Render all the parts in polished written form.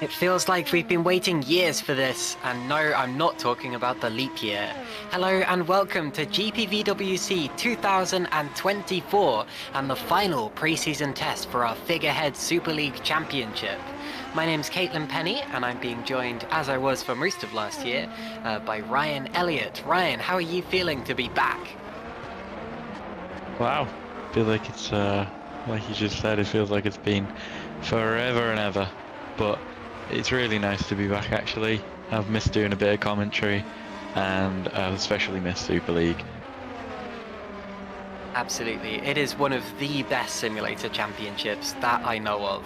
It feels like we've been waiting years for this, and no, I'm not talking about the leap year. Hello and welcome to GPVWC 2024 and the final preseason test for our Figurehead Super League Championship. My name's Caitlin Penny, and I'm being joined, as I was for most of last year, by Ryan Elliott. Ryan, how are you feeling to be back? Wow, I feel like it's, like you just said, it feels like it's been forever and ever, but it's really nice to be back actually. I've missed doing a bit of commentary, and I've especially missed Super League. Absolutely, it is one of the best simulator championships that I know of,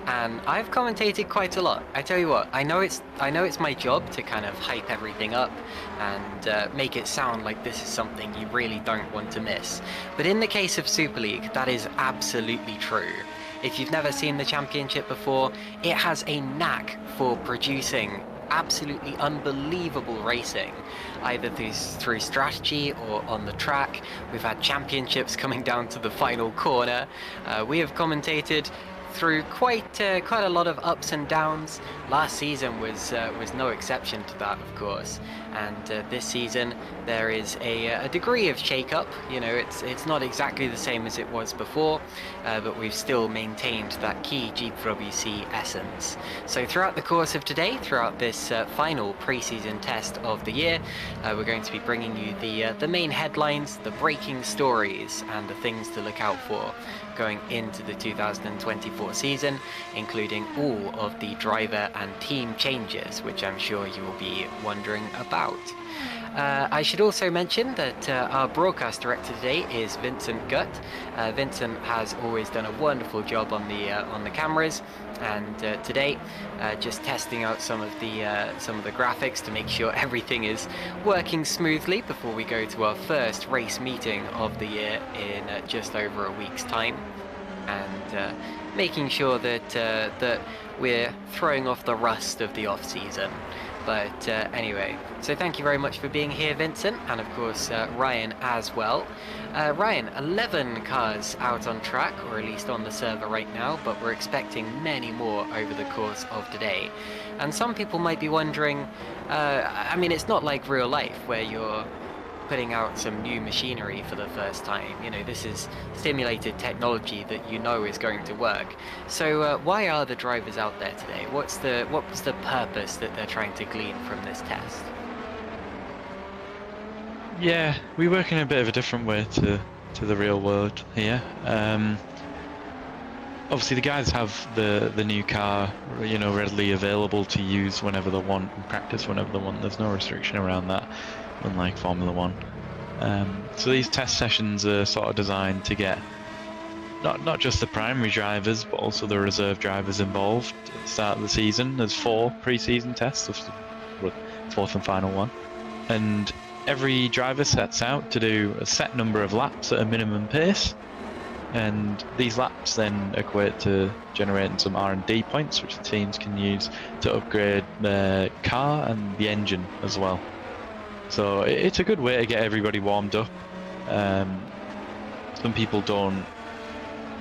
and I've commentated quite a lot. I tell you what, I know it's my job to kind of hype everything up and make it sound like this is something you really don't want to miss. But in the case of Super League, that is absolutely true. If you've never seen the championship before, it has a knack for producing absolutely unbelievable racing, either through strategy or on the track. We've had championships coming down to the final corner. We have commentated through quite a lot of ups and downs. Last season was no exception to that, of course. And this season there is a degree of shake-up. You know, it's not exactly the same as it was before, but we've still maintained that key GPVWC essence. So throughout the course of today, throughout this final pre-season test of the year, we're going to be bringing you the main headlines, the breaking stories, and the things to look out for going into the 2024 season, including all of the driver and team changes, which I'm sure you will be wondering about. I should also mention that our broadcast director today is Vincent Gutt. Vincent has always done a wonderful job on the cameras, and today just testing out some of the graphics to make sure everything is working smoothly before we go to our first race meeting of the year in just over a week's time, and making sure that we're throwing off the rust of the off season. But anyway, so thank you very much for being here, Vincent, and of course Ryan as well. Ryan, 11 cars out on track, or at least on the server right now, but we're expecting many more over the course of today. And some people might be wondering, I mean, it's not like real life where you're putting out some new machinery for the first time. You know, this is simulated technology that you know is going to work. So why are the drivers out there today? What was the purpose that they're trying to glean from this test? Yeah, we work in a bit of a different way to the real world here. Obviously the guys have the new car, you know, readily available to use whenever they want and practice whenever they want. There's no restriction around that, unlike Formula 1. So these test sessions are sort of designed to get not just the primary drivers, but also the reserve drivers involved at the start of the season. There's 4 pre-season tests, the 4th and final one. And every driver sets out to do a set number of laps at a minimum pace. And these laps then equate to generating some R&D points, which the teams can use to upgrade their car and the engine as well. So it's a good way to get everybody warmed up. Some people don't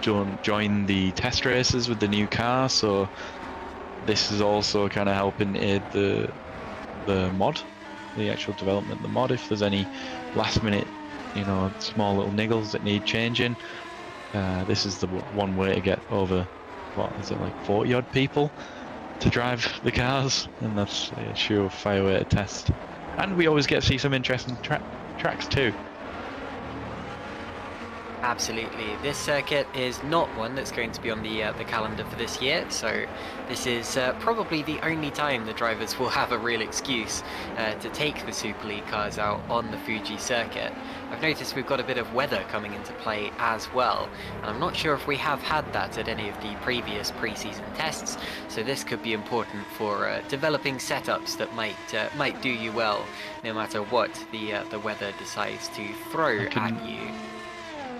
join the test races with the new car, so this is also kind of helping aid the mod, the actual development of the mod. If there's any last minute, you know, small little niggles that need changing, this is the one way to get over, what is it, like 40 odd people to drive the cars, and that's a surefire way to test. And we always get to see some interesting tracks too. Absolutely. This circuit is not one that's going to be on the calendar for this year, so this is probably the only time the drivers will have a real excuse to take the Super League cars out on the Fuji circuit. I've noticed we've got a bit of weather coming into play as well, and I'm not sure if we have had that at any of the previous pre-season tests, so this could be important for developing setups that might do you well, no matter what the weather decides to throw at you.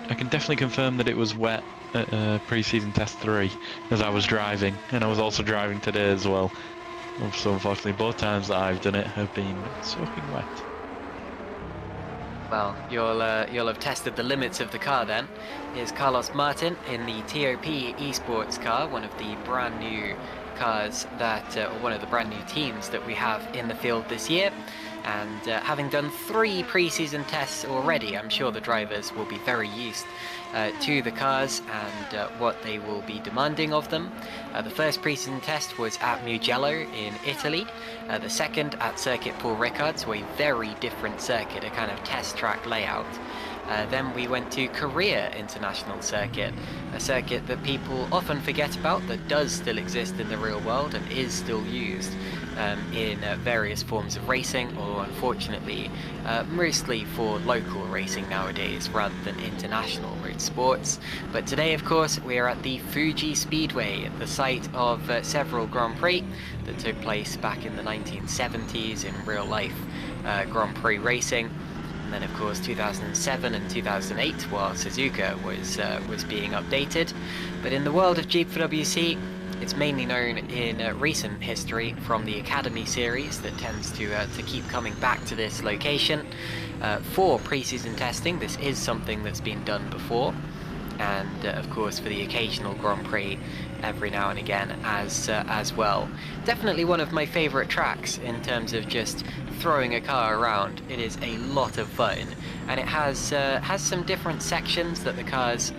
I can definitely confirm that it was wet at pre-season test 3 as I was driving, and I was also driving today as well. So unfortunately both times that I've done it have been soaking wet. Well, you'll have tested the limits of the car then. Here's Carlos Martin in the TOP Esports car, one of the brand new cars that, or one of the brand new teams that we have in the field this year. And having done 3 pre-season tests already, I'm sure the drivers will be very used to the cars and what they will be demanding of them. The first pre-season test was at Mugello in Italy, the second at Circuit Paul Ricard, so a very different circuit, a kind of test track layout. Then we went to Korea International Circuit, a circuit that people often forget about, that does still exist in the real world and is still used in various forms of racing, or unfortunately mostly for local racing nowadays rather than international motorsports. But today, of course, we are at the Fuji Speedway, the site of several Grand Prix that took place back in the 1970s in real life Grand Prix racing. And then, of course, 2007 and 2008, while Suzuka was being updated. But in the world of GPVWC, it's mainly known in recent history from the Academy series that tends to keep coming back to this location for pre-season testing. This is something that's been done before, and of course for the occasional Grand Prix every now and again as well. Definitely one of my favourite tracks in terms of just throwing a car around. It is a lot of fun, and it has some different sections that the cars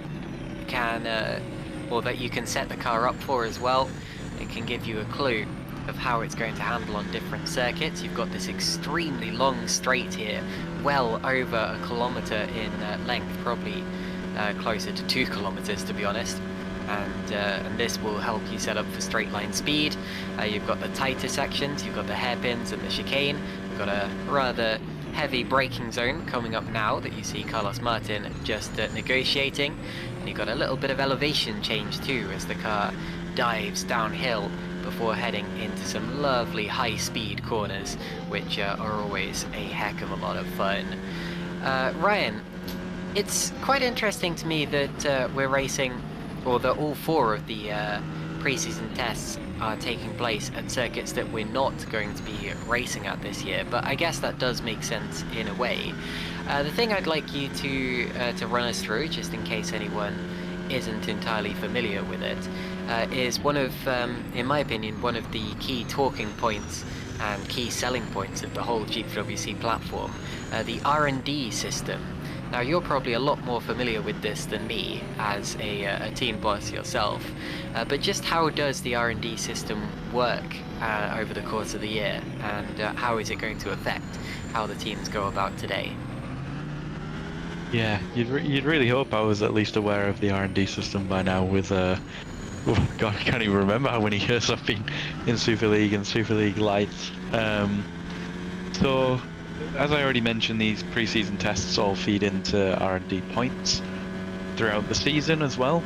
can or that you can set the car up for as well. It can give you a clue of how it's going to handle on different circuits. You've got this extremely long straight here, well over a kilometre in length, probably closer to 2 kilometres to be honest. And this will help you set up for straight line speed. You've got the tighter sections, you've got the hairpins and the chicane. You've got a rather heavy braking zone coming up now that you see Carlos Martin just negotiating. And you've got a little bit of elevation change too as the car dives downhill before heading into some lovely high-speed corners, which are always a heck of a lot of fun. Ryan, it's quite interesting to me that we're racing, or that all 4 of the pre-season tests are taking place at circuits that we're not going to be racing at this year, but I guess that does make sense in a way. The thing I'd like you to run us through, just in case anyone isn't entirely familiar with it, is one of, in my opinion, one of the key talking points and key selling points of the whole GPWC platform, the R&D system. Now, you're probably a lot more familiar with this than me as a team boss yourself, but just how does the R&D system work over the course of the year, and how is it going to affect how the teams go about today? Yeah, you'd really hope I was at least aware of the R&D system by now with, oh God, I can't even remember how many years I've been in Super League and Super League Lights. So, as I already mentioned, these pre-season tests all feed into R&D points throughout the season as well.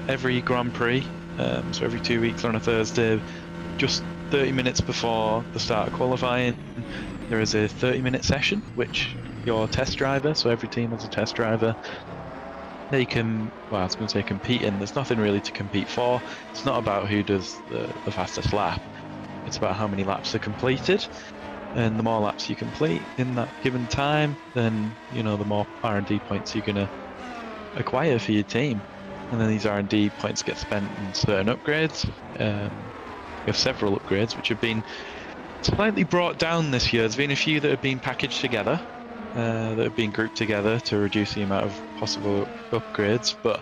Every Grand Prix, so every 2 weeks on a Thursday, just 30 minutes before the start of qualifying, there is a 30-minute session, which your test driver, so every team has a test driver, they can, well, I was going to say compete in. There's nothing really to compete for. It's not about who does the fastest lap. It's about how many laps are completed. And the more laps you complete in that given time, then, you know, the more R&D points you're going to acquire for your team. And then these R&D points get spent in certain upgrades. We have several upgrades which have been slightly brought down this year. There's been a few that have been packaged together, that have been grouped together to reduce the amount of possible upgrades. But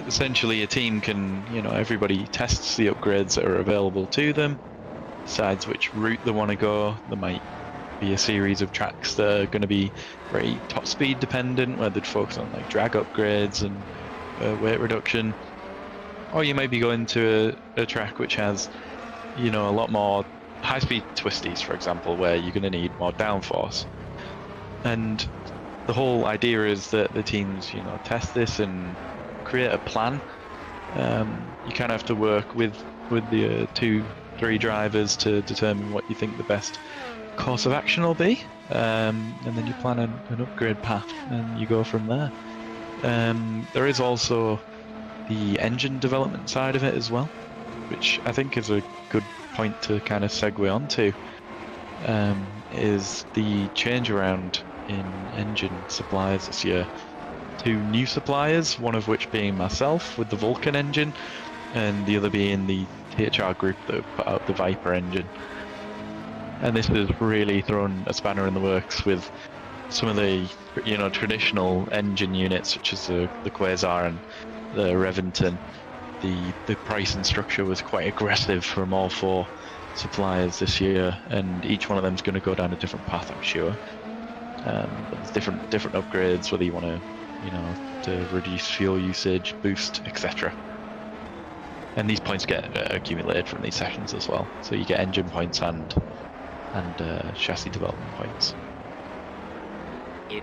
essentially a team can, you know, everybody tests the upgrades that are available to them, decides which route they want to go. There might be a series of tracks that are going to be very top speed dependent, where they'd focus on like drag upgrades and weight reduction, or you might be going to a track which has, you know, a lot more high speed twisties, for example, where you're going to need more downforce. And the whole idea is that the teams, you know, test this and create a plan. You kind of have to work with the 2-3 drivers to determine what you think the best course of action will be, and then you plan an upgrade path and you go from there. There is also the engine development side of it as well, which I think is a good point to kind of segue onto, is the change around in engine suppliers this year. 2 new suppliers, one of which being myself with the Vulcan engine, and the other being the THR group that put out the Viper engine. And this has really thrown a spanner in the works with some of the, traditional engine units, such as the Quasar and the Revington. The pricing structure was quite aggressive from all 4 suppliers this year, and each one of them is going to go down a different path, I'm sure. There's different upgrades, whether you want to reduce fuel usage, boost, etc. And these points get accumulated from these sessions as well. So you get engine points and chassis development points.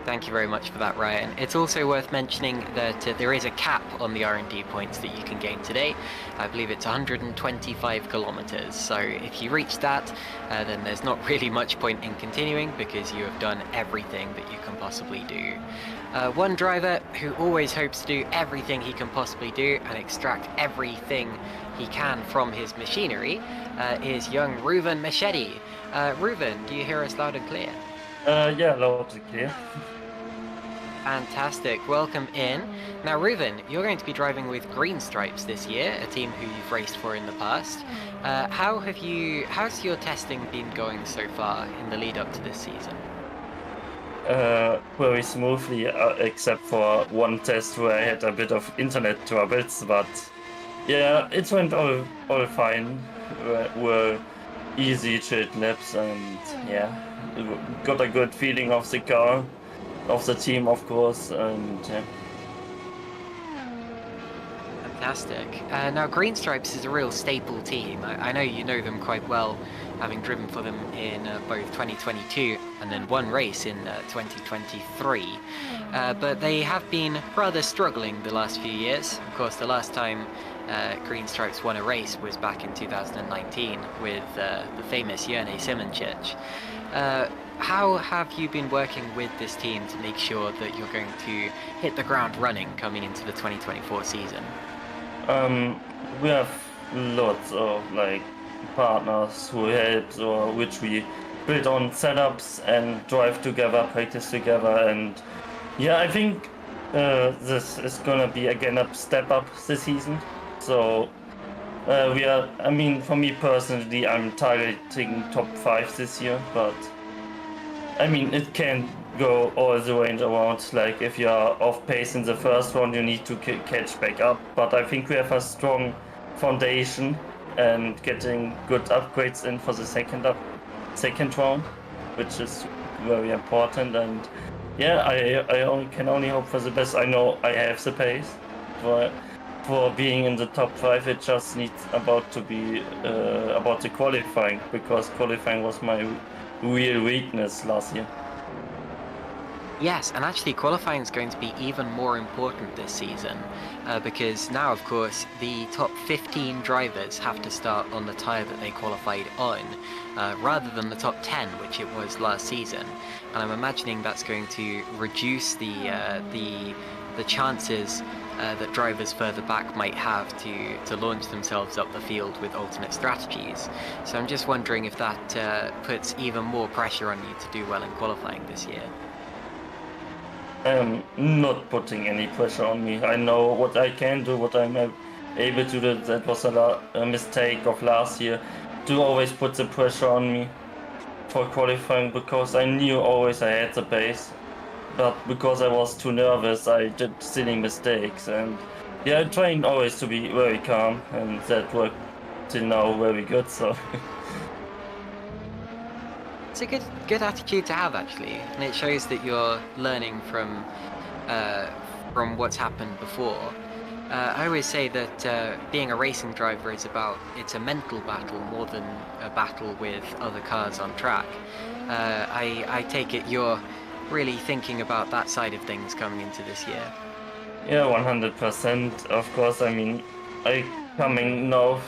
Thank you very much for that, Ryan. It's also worth mentioning that there is a cap on the R&D points that you can gain today. I believe it's 125 kilometers. So if you reach that, then there's not really much point in continuing because you have done everything that you can possibly do. One driver who always hopes to do everything he can possibly do and extract everything he can from his machinery is young Ruben Machete. Ruben, do you hear us loud and clear? Yeah, loud and clear. Fantastic, welcome in. Now Ruben, you're going to be driving with Green Stripes this year, a team who you've raced for in the past. How's your testing been going so far in the lead up to this season? Very smoothly, except for one test where I had a bit of internet troubles, but yeah, it went all fine. Were easy chilled laps, and yeah, got a good feeling of the car, of the team, of course, and yeah. Fantastic. Now Green Stripes is a real staple team. I know you know them quite well, having driven for them in both 2022 and then one race in 2023. But they have been rather struggling the last few years. Of course, the last time Green Stripes won a race was back in 2019 with the famous Jerne Simoncic. How have you been working with this team to make sure that you're going to hit the ground running coming into the 2024 season? We have lots of partners who help, or which we build on setups and drive together, practice together, and yeah, I think this is gonna be again a step up this season. So for me personally, I'm targeting top 5 this year, but I mean, it can go all the way around. Like if you're off pace in the first round, you need to catch back up. But I think we have a strong foundation and getting good upgrades in for the second round, which is very important. And yeah, I can only hope for the best. I know I have the pace for being in the top 5. It just needs about the qualifying, because qualifying was my real weakness last year. Yes, and actually qualifying is going to be even more important this season because now, of course, the top 15 drivers have to start on the tyre that they qualified on rather than the top 10, which it was last season. And I'm imagining that's going to reduce the chances that drivers further back might have to launch themselves up the field with alternate strategies. So I'm just wondering if that puts even more pressure on you to do well in qualifying this year. I'm not putting any pressure on me. I know what I can do, what I'm able to do. That was a mistake of last year, to always put the pressure on me for qualifying, because I knew always I had the pace. But because I was too nervous, I did silly mistakes. And yeah, I'm trying always to be very calm, and that worked till now very good. So it's a good attitude to have, actually, and it shows that you're learning from what's happened before. I always say that being a racing driver is it's a mental battle more than a battle with other cars on track. I take it you're really thinking about that side of things coming into this year. Yeah, 100%. Of course, I mean, coming now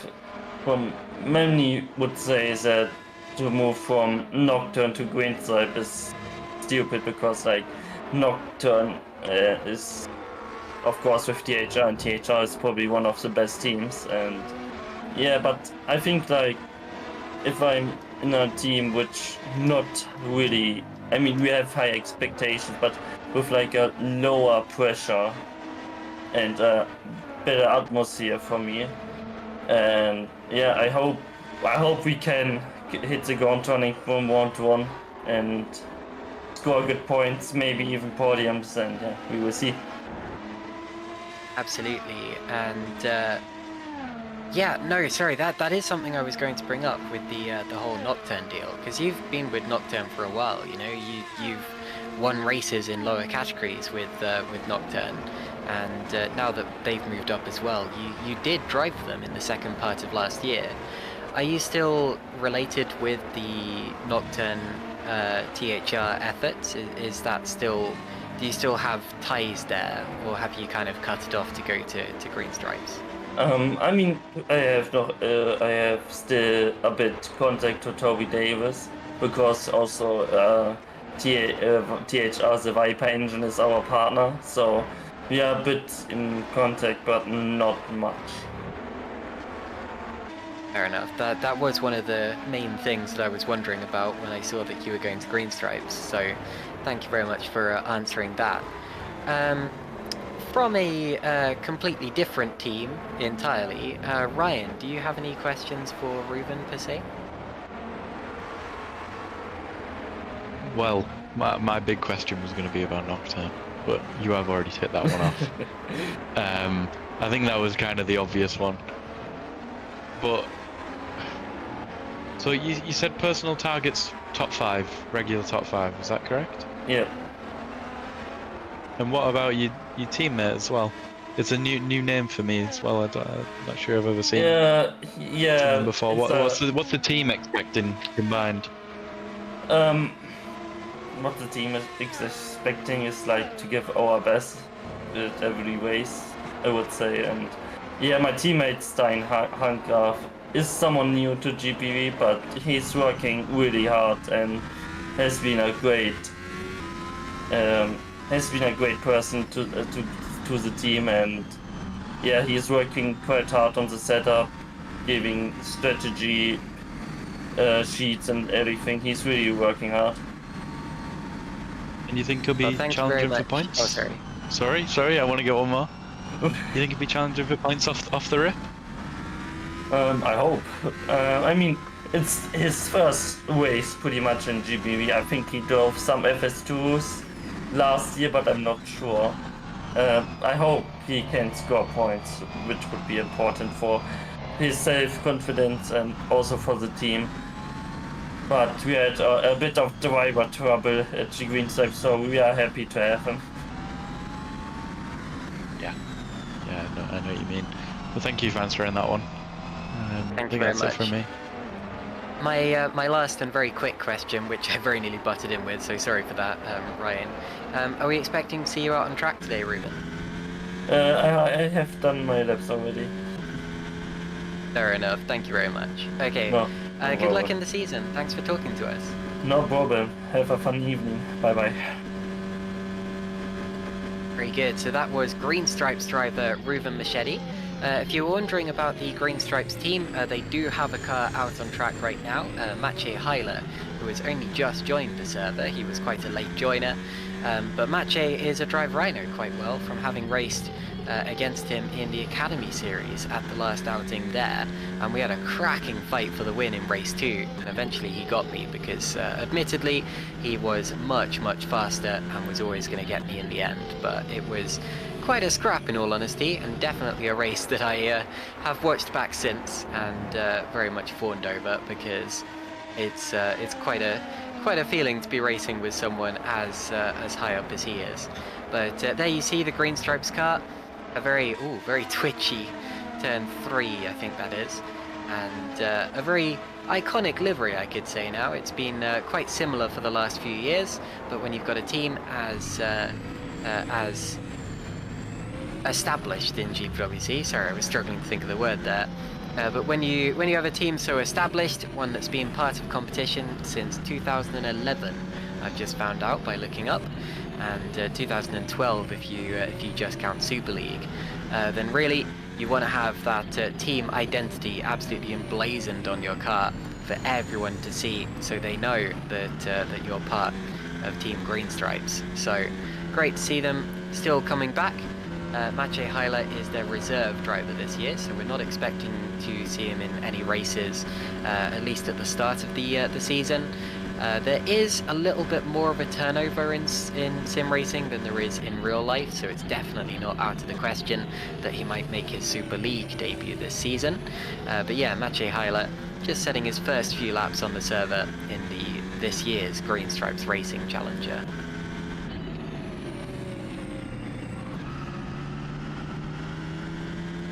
from, many would say that to move from Nocturne to Green Stripe is stupid, because Nocturne is, of course, with THR, and THR is probably one of the best teams. And yeah, but I think if I'm in a team which not really, I mean, we have high expectations, but with a lower pressure and a better atmosphere for me, And yeah, I hope we can hit the ground running from 1-1 and score good points, maybe even podiums, and yeah, we will see. Absolutely, and yeah, no, sorry, that is something I was going to bring up with the whole Nocturne deal, because you've been with Nocturne for a while. You know, you've won races in lower categories with Nocturne, and now that they've moved up as well, you did drive them in the second part of last year. Are you still related with the Nocturne THR efforts? Is that still? Do you still have ties there, or have you kind of cut it off to go to Green Stripes? I mean, I have still a bit contact to Toby Davis, because also THR, the Viper engine, is our partner, so we are a bit in contact, but not much. Fair enough. That was one of the main things that I was wondering about when I saw that you were going to Green Stripes, so thank you very much for answering that. From a completely different team entirely, Ryan, do you have any questions for Ruben per se? Well, my big question was going to be about Nocturne, but you have already hit that one off. I think that was kind of the obvious one. But so you said personal targets top 5, regular top 5, is that correct? Yeah. And what about your teammate as well? It's a new name for me as well. I'm not sure I've ever seen them before. What's the team expecting combined? What the team is expecting is like to give our best at every race, I would say. And yeah, my teammate Stein Handgraf is someone new to GPV, but he's working really hard and has been a great person to the team. And yeah, he's working quite hard on the setup, giving strategy sheets and everything. He's really working hard. And you think he'll be challenging for points? Oh, sorry. Sorry, I want to get one more. You think he'll be challenging for points off the rip? I hope. I mean, it's his first race pretty much in GPV. I think he drove some FS2s last year, but I'm not sure. I hope he can score points, which would be important for his self-confidence and also for the team. But we had a bit of driver trouble at the Green Stripes, so we are happy to have him. Yeah, no, I know what you mean. Well, thank you for answering that one. Thank you very much. That's it from me. My last and very quick question, which I very nearly butted in with, so sorry for that, Ryan. Are we expecting to see you out on track today, Ruben? I have done my laps already. Fair enough, thank you very much. Okay, No good luck in the season. Thanks for talking to us. No problem. Have a fun evening. Bye-bye. Very good, so that was Green Stripes driver Ruben Machete. If you're wondering about the Green Stripes team, they do have a car out on track right now, Machete, who has only just joined the server. He was quite a late joiner, but Machete is a driver I know quite well from having raced against him in the Academy Series at the last outing there, and we had a cracking fight for the win in race 2, and eventually he got me because admittedly he was much faster and was always going to get me in the end, but it was quite a scrap in all honesty, and definitely a race that I have watched back since and very much fawned over, because it's quite a feeling to be racing with someone as high up as he is. But there you see the Green Stripes car, a very twitchy turn 3, I think that is, and a very iconic livery, I could say now. It's been quite similar for the last few years, but when you've got a team as established in GPVWC, sorry, I was struggling to think of the word there, but when you have a team so established, one that's been part of competition since 2011, I've just found out by looking up, and 2012 if you just count Super League, then really you want to have that team identity absolutely emblazoned on your car for everyone to see, so they know that you're part of Team Green Stripes. So great to see them still coming back. Machete is their reserve driver this year, so we're not expecting to see him in any races, at least at the start of the season. There is a little bit more of a turnover in sim racing than there is in real life, so it's definitely not out of the question that he might make his Super League debut this season. But yeah, Machete just setting his first few laps on the server in this year's Green Stripes Racing Challenger.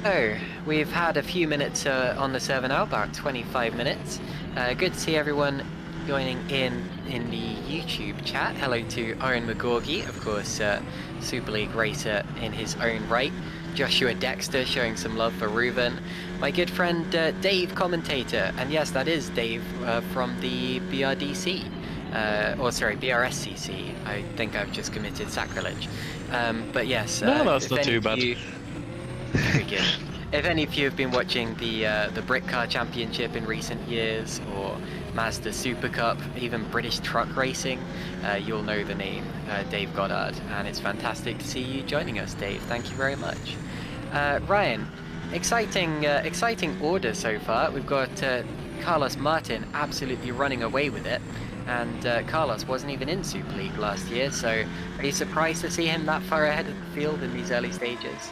So, we've had a few minutes on the server now, about 25 minutes. Good to see everyone joining in the YouTube chat. Hello to Owen McGorgy, of course, Super League racer in his own right. Joshua Dexter showing some love for Ruben. My good friend Dave Commentator, and yes, that is Dave from the BRDC. Or sorry, BRSCC. I think I've just committed sacrilege. But yes. No, that's not too bad. Very good. If any of you have been watching the Brit Car Championship in recent years, or Mazda Super Cup, even British truck racing, you'll know the name Dave Goddard, and it's fantastic to see you joining us, Dave. Thank you very much. Ryan, exciting order so far. We've got Carlos Martin absolutely running away with it, and Carlos wasn't even in Super League last year, so are you surprised to see him that far ahead of the field in these early stages?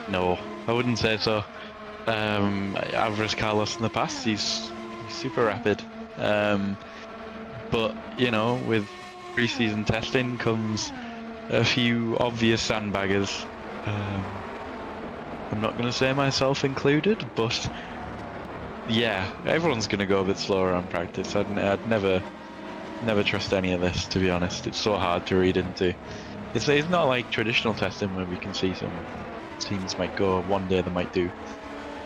No, I wouldn't say so. I've raced Carlos in the past. He's super rapid. But you know, with preseason testing comes a few obvious sandbaggers. I'm not going to say myself included, but yeah, everyone's going to go a bit slower on practice. I'd never trust any of this, to be honest. It's so hard to read into. It's not like traditional testing where we can see some teams might go one day, they might do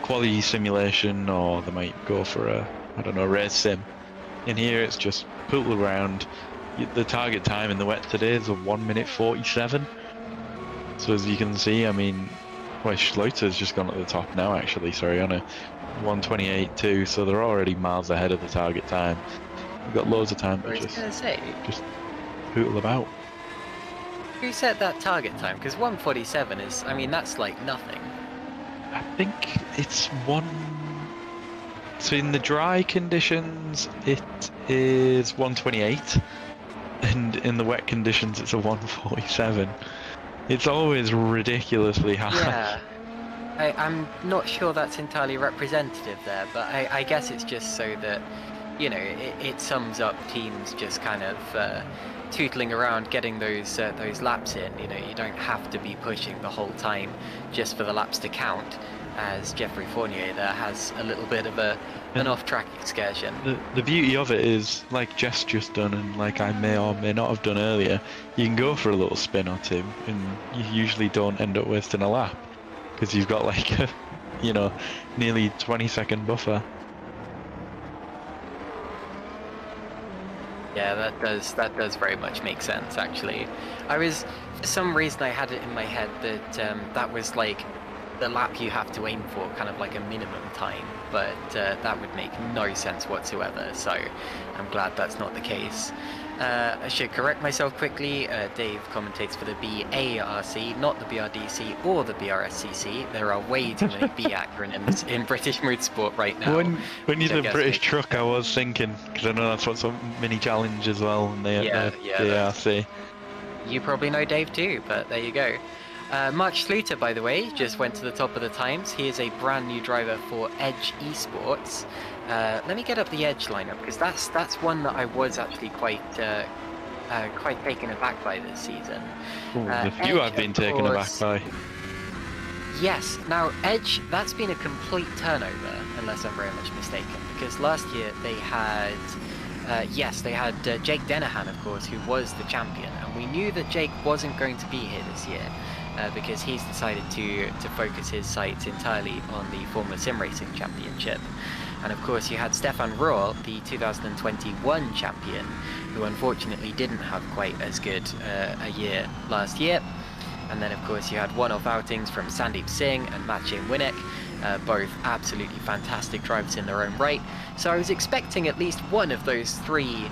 quality simulation, or they might go for a race sim. In here it's just poodle around. The target time in the wet today is a 1:47. So as you can see, I mean, well, Schleuter's just gone at the top now actually, sorry, on a 1:28.2, so they're already miles ahead of the target time. We've got loads of time to just poodle about. Who set that target time? Because 1:47 is, I mean, that's like nothing. I think it's so in the dry conditions it is 1:28, and in the wet conditions it's a 1:47. It's always ridiculously high. Yeah, I'm not sure that's entirely representative there, but I guess it's just so that, you know, it sums up teams just kind of tootling around getting those laps in. You know, you don't have to be pushing the whole time just for the laps to count, as Jeffrey Fournier there has a little bit of an off-track excursion. The beauty of it is, like Jeff's just done, and like I may or may not have done earlier, you can go for a little spin or two, and you usually don't end up wasting a lap, because you've got like a, you know, nearly 20-second buffer. Yeah, that does very much make sense, actually. For some reason I had it in my head that that was like the lap you have to aim for, kind of like a minimum time, but that would make no sense whatsoever, so I'm glad that's not the case. I should correct myself quickly. Dave commentates for the BARC, not the BRDC or the BRSCC. There are way too many B acronyms in British motorsport right now. When you said British truck, I was thinking, because I know that's what's on Mini Challenge as well, and the BARC. You probably know Dave too, but there you go. Mark Schluter, by the way, just went to the top of the times. He is a brand new driver for Edge Esports. Let me get up the Edge lineup, because that's one that I was actually quite taken aback by this season. The few I've been taken aback by. Yes, now Edge, that's been a complete turnover, unless I'm very much mistaken, because last year they had Jake Dennehan, of course, who was the champion, and we knew that Jake wasn't going to be here this year, because he's decided to focus his sights entirely on the Formula Sim Racing Championship. And of course you had Stefan Rohr, the 2021 champion, who unfortunately didn't have quite as good a year last year. And then of course you had one-off outings from Sandeep Singh and Maciej Winnick, both absolutely fantastic drivers in their own right. So I was expecting at least one of those three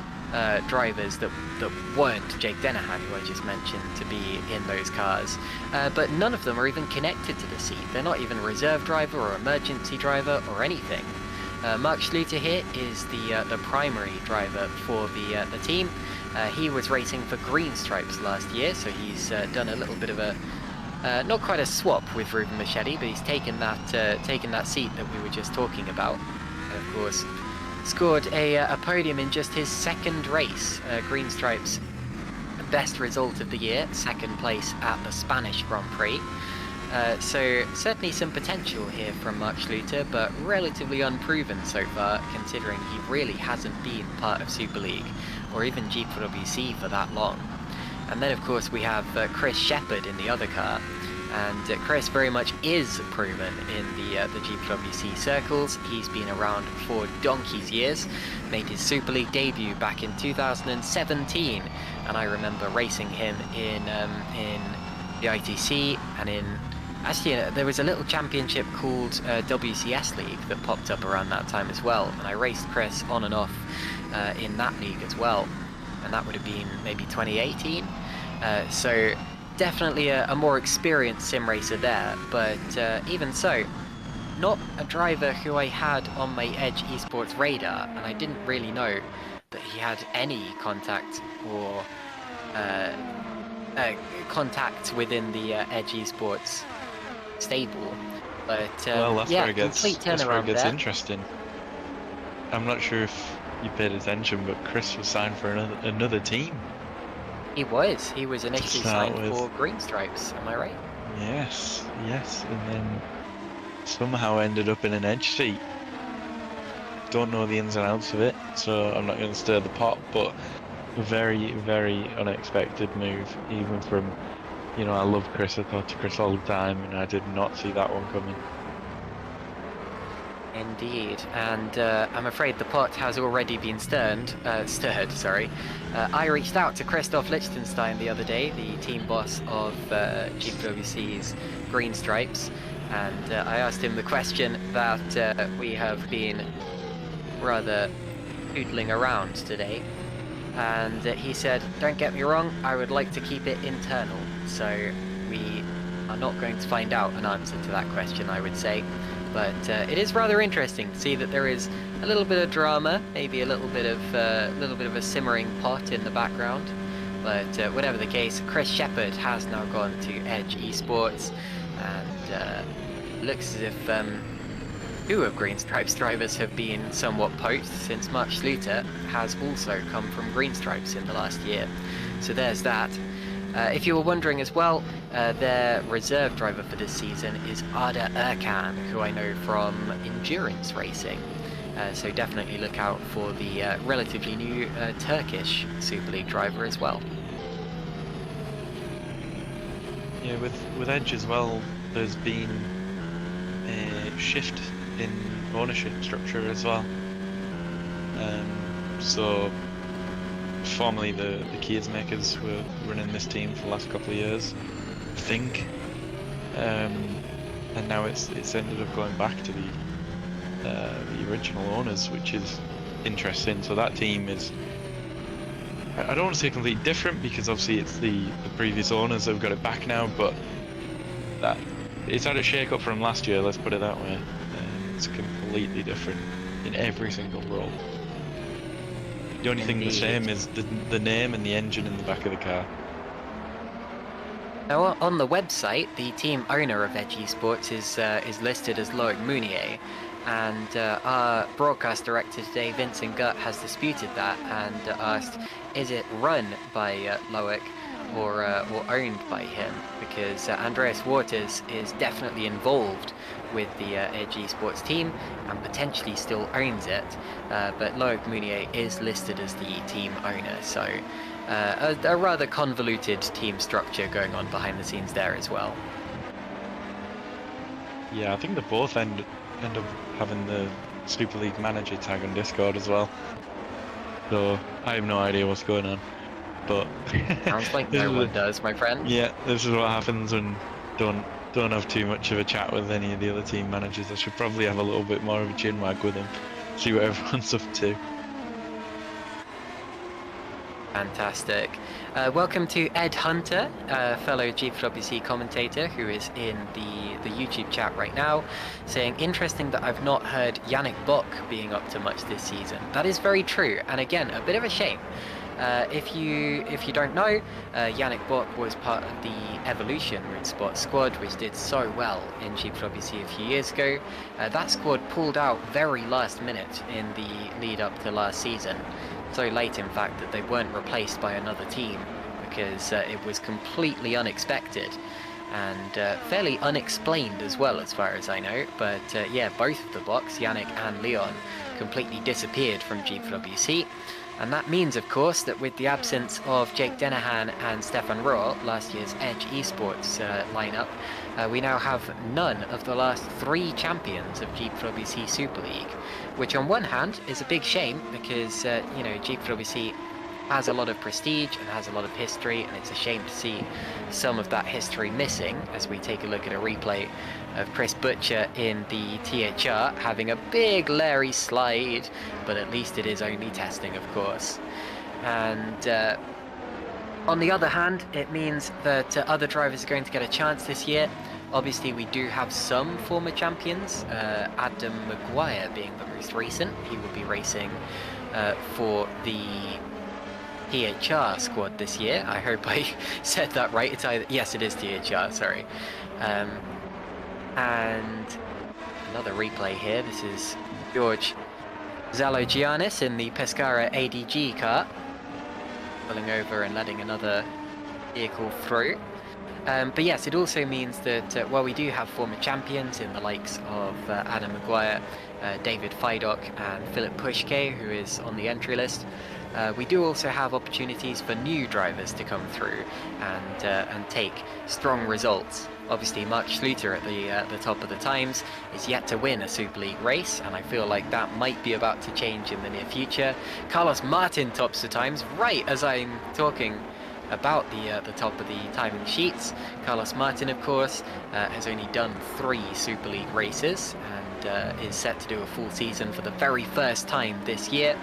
drivers that weren't Jake Dennehan, who I just mentioned, to be in those cars. But none of them are even connected to the seat. They're not even a reserve driver or emergency driver or anything. Mark Schluter here is the primary driver for the team. He was racing for Green Stripes last year, so he's done a little bit of a not quite a swap with Ruben Machete, but he's taken that seat that we were just talking about. And of course, scored a podium in just his second race. Green Stripes' best result of the year, second place at the Spanish Grand Prix. So certainly some potential here from Mark Schluter, but relatively unproven so far, considering he really hasn't been part of Super League or even GPVWC for that long. And then of course we have Chris Shepherd in the other car, and Chris very much is proven in the GPWC circles. He's been around for donkey's years, made his Super League debut back in 2017, and I remember racing him in the ITC and in... Actually, there was a little championship called WCS League that popped up around that time as well, and I raced Chris on and off in that league as well, and that would have been maybe 2018. So definitely a more experienced sim racer there, but even so, not a driver who I had on my Edge Esports radar, and I didn't really know that he had any contact or contact within the Edge Esports stable. But well, that's yeah, where it gets, complete that's where it turnaround gets there. interesting. I'm not sure if you paid attention, but Chris was signed for another team. He was initially start signed with. for Green Stripes, am I right? Yes, and then somehow ended up in an Edge seat. Don't know the ins and outs of it, so I'm not going to stir the pot, but a very, very unexpected move, even from, you know, I love Chris, I talk to Chris all the time, and I did not see that one coming. Indeed, and I'm afraid the pot has already been stirred. I reached out to Christoph Lichtenstein the other day, the team boss of GPWC's Green Stripes, and I asked him the question that we have been rather poodling around today, and he said, don't get me wrong, I would like to keep it internal, so we are not going to find out an answer to that question, I would say. But it is rather interesting to see that there is a little bit of drama, maybe a little bit of a simmering pot in the background. But whatever the case, Chris Shepherd has now gone to Edge Esports, and looks as if two of Green Stripes drivers have been somewhat poached, since Mark Schluter has also come from Green Stripes in the last year. So there's that. If you were wondering as well, their reserve driver for this season is Arda Erkan, who I know from endurance racing. So definitely look out for the relatively new Turkish Super League driver as well. Yeah, with Edge as well, there's been a shift in ownership structure as well. So formerly the Kias makers were running this team for the last couple of years, I think, and now it's ended up going back to the original owners, which is interesting. So that team is, I don't want to say completely different, because obviously it's the previous owners that have got it back now, but that it's had a shake up from last year, let's put it that way. It's completely different in every single role. The only thing the same is the name and the engine in the back of the car. Now on the website, the team owner of Edge Esports is listed as Loic Mounier, and our broadcast director today, Vincent Gutt, has disputed that and asked, is it run by Loic or owned by him? Because Andreas Waters is definitely involved with the Edge Esports team and potentially still owns it, but Loic Mounier is listed as the team owner, so a rather convoluted team structure going on behind the scenes there as well. Yeah, I think they both end up having the Super League manager tag on Discord as well, so I have no idea what's going on, but sounds like no one does, my friend. Yeah, this is what happens when don't have too much of a chat with any of the other team managers. I should probably have a little bit more of a chinwag with them, see what everyone's up to. Fantastic. Welcome to Ed Hunter, fellow GPVWC commentator who is in the YouTube chat right now, saying, interesting that I've not heard Yannick Bock being up to much this season. That is very true, and again, a bit of a shame. If you don't know, Yannick Bock was part of the Evolution Root Spot squad, which did so well in GPVWC a few years ago. That squad pulled out very last minute in the lead up to last season. So late, in fact, that they weren't replaced by another team because it was completely unexpected and fairly unexplained as well, as far as I know. But yeah, both of the Bocks, Yannick and Leon, completely disappeared from GPWC. And that means, of course, that with the absence of Jake Denahan and Stefan Rohr, last year's Edge Esports lineup, we now have none of the last 3 champions of GPWC Super League, which on one hand is a big shame because, you know, GPWC has a lot of prestige and has a lot of history, and it's a shame to see some of that history missing as we take a look at a replay of Chris Butcher in the THR having a big Larry slide, but at least it is only testing, of course. And on the other hand, it means that other drivers are going to get a chance this year. Obviously, we do have some former champions, Adam Maguire being the most recent. He will be racing for the THR squad this year. I hope I said that right. It's either, yes, it is THR, sorry. And another replay here. This is George Zalogiannis in the Pescara ADG car, pulling over and letting another vehicle through. But yes, it also means that while we do have former champions in the likes of Adam Maguire, David Fidok and Philip Pushke, who is on the entry list, we do also have opportunities for new drivers to come through and take strong results. Obviously, Mark Schluter at the top of the times is yet to win a Super League race, and I feel like that might be about to change in the near future. Carlos Martin tops the times right as I'm talking about the top of the timing sheets. Carlos Martin, of course, has only done 3 Super League races and is set to do a full season for the very first time this year.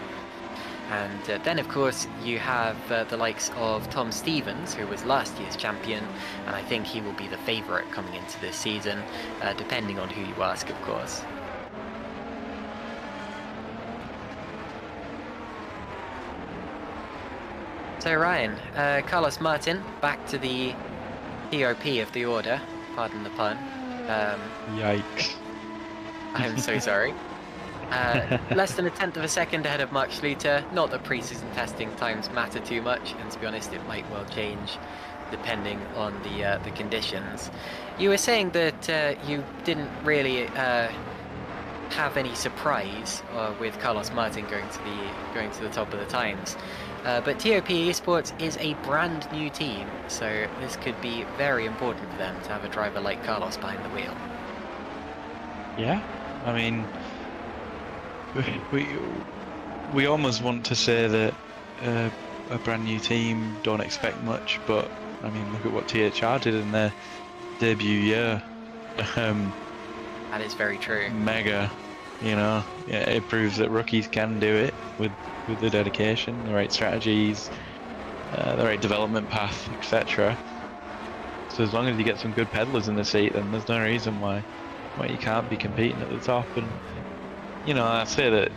And then, of course, you have the likes of Tom Stevens, who was last year's champion, and I think he will be the favourite coming into this season, depending on who you ask, of course. So Ryan, Carlos Martin, back to the TOP of the order, pardon the pun. Yikes. I'm so sorry. Less than a tenth of a second ahead of Mark Schluter. Not that pre-season testing times matter too much, and to be honest, it might well change depending on the conditions. You were saying that you didn't really have any surprise with Carlos Martin going to the top of the times, but TOP Esports is a brand new team, so this could be very important for them to have a driver like Carlos behind the wheel. Yeah, I mean, we almost want to say that a brand new team don't expect much, but I mean, look at what THR did in their debut year. That is very true. Mega, you know. Yeah, it proves that rookies can do it with the dedication, the right strategies, the right development path, etc. So as long as you get some good peddlers in the seat, then there's no reason why you can't be competing at the top. And you know, I say that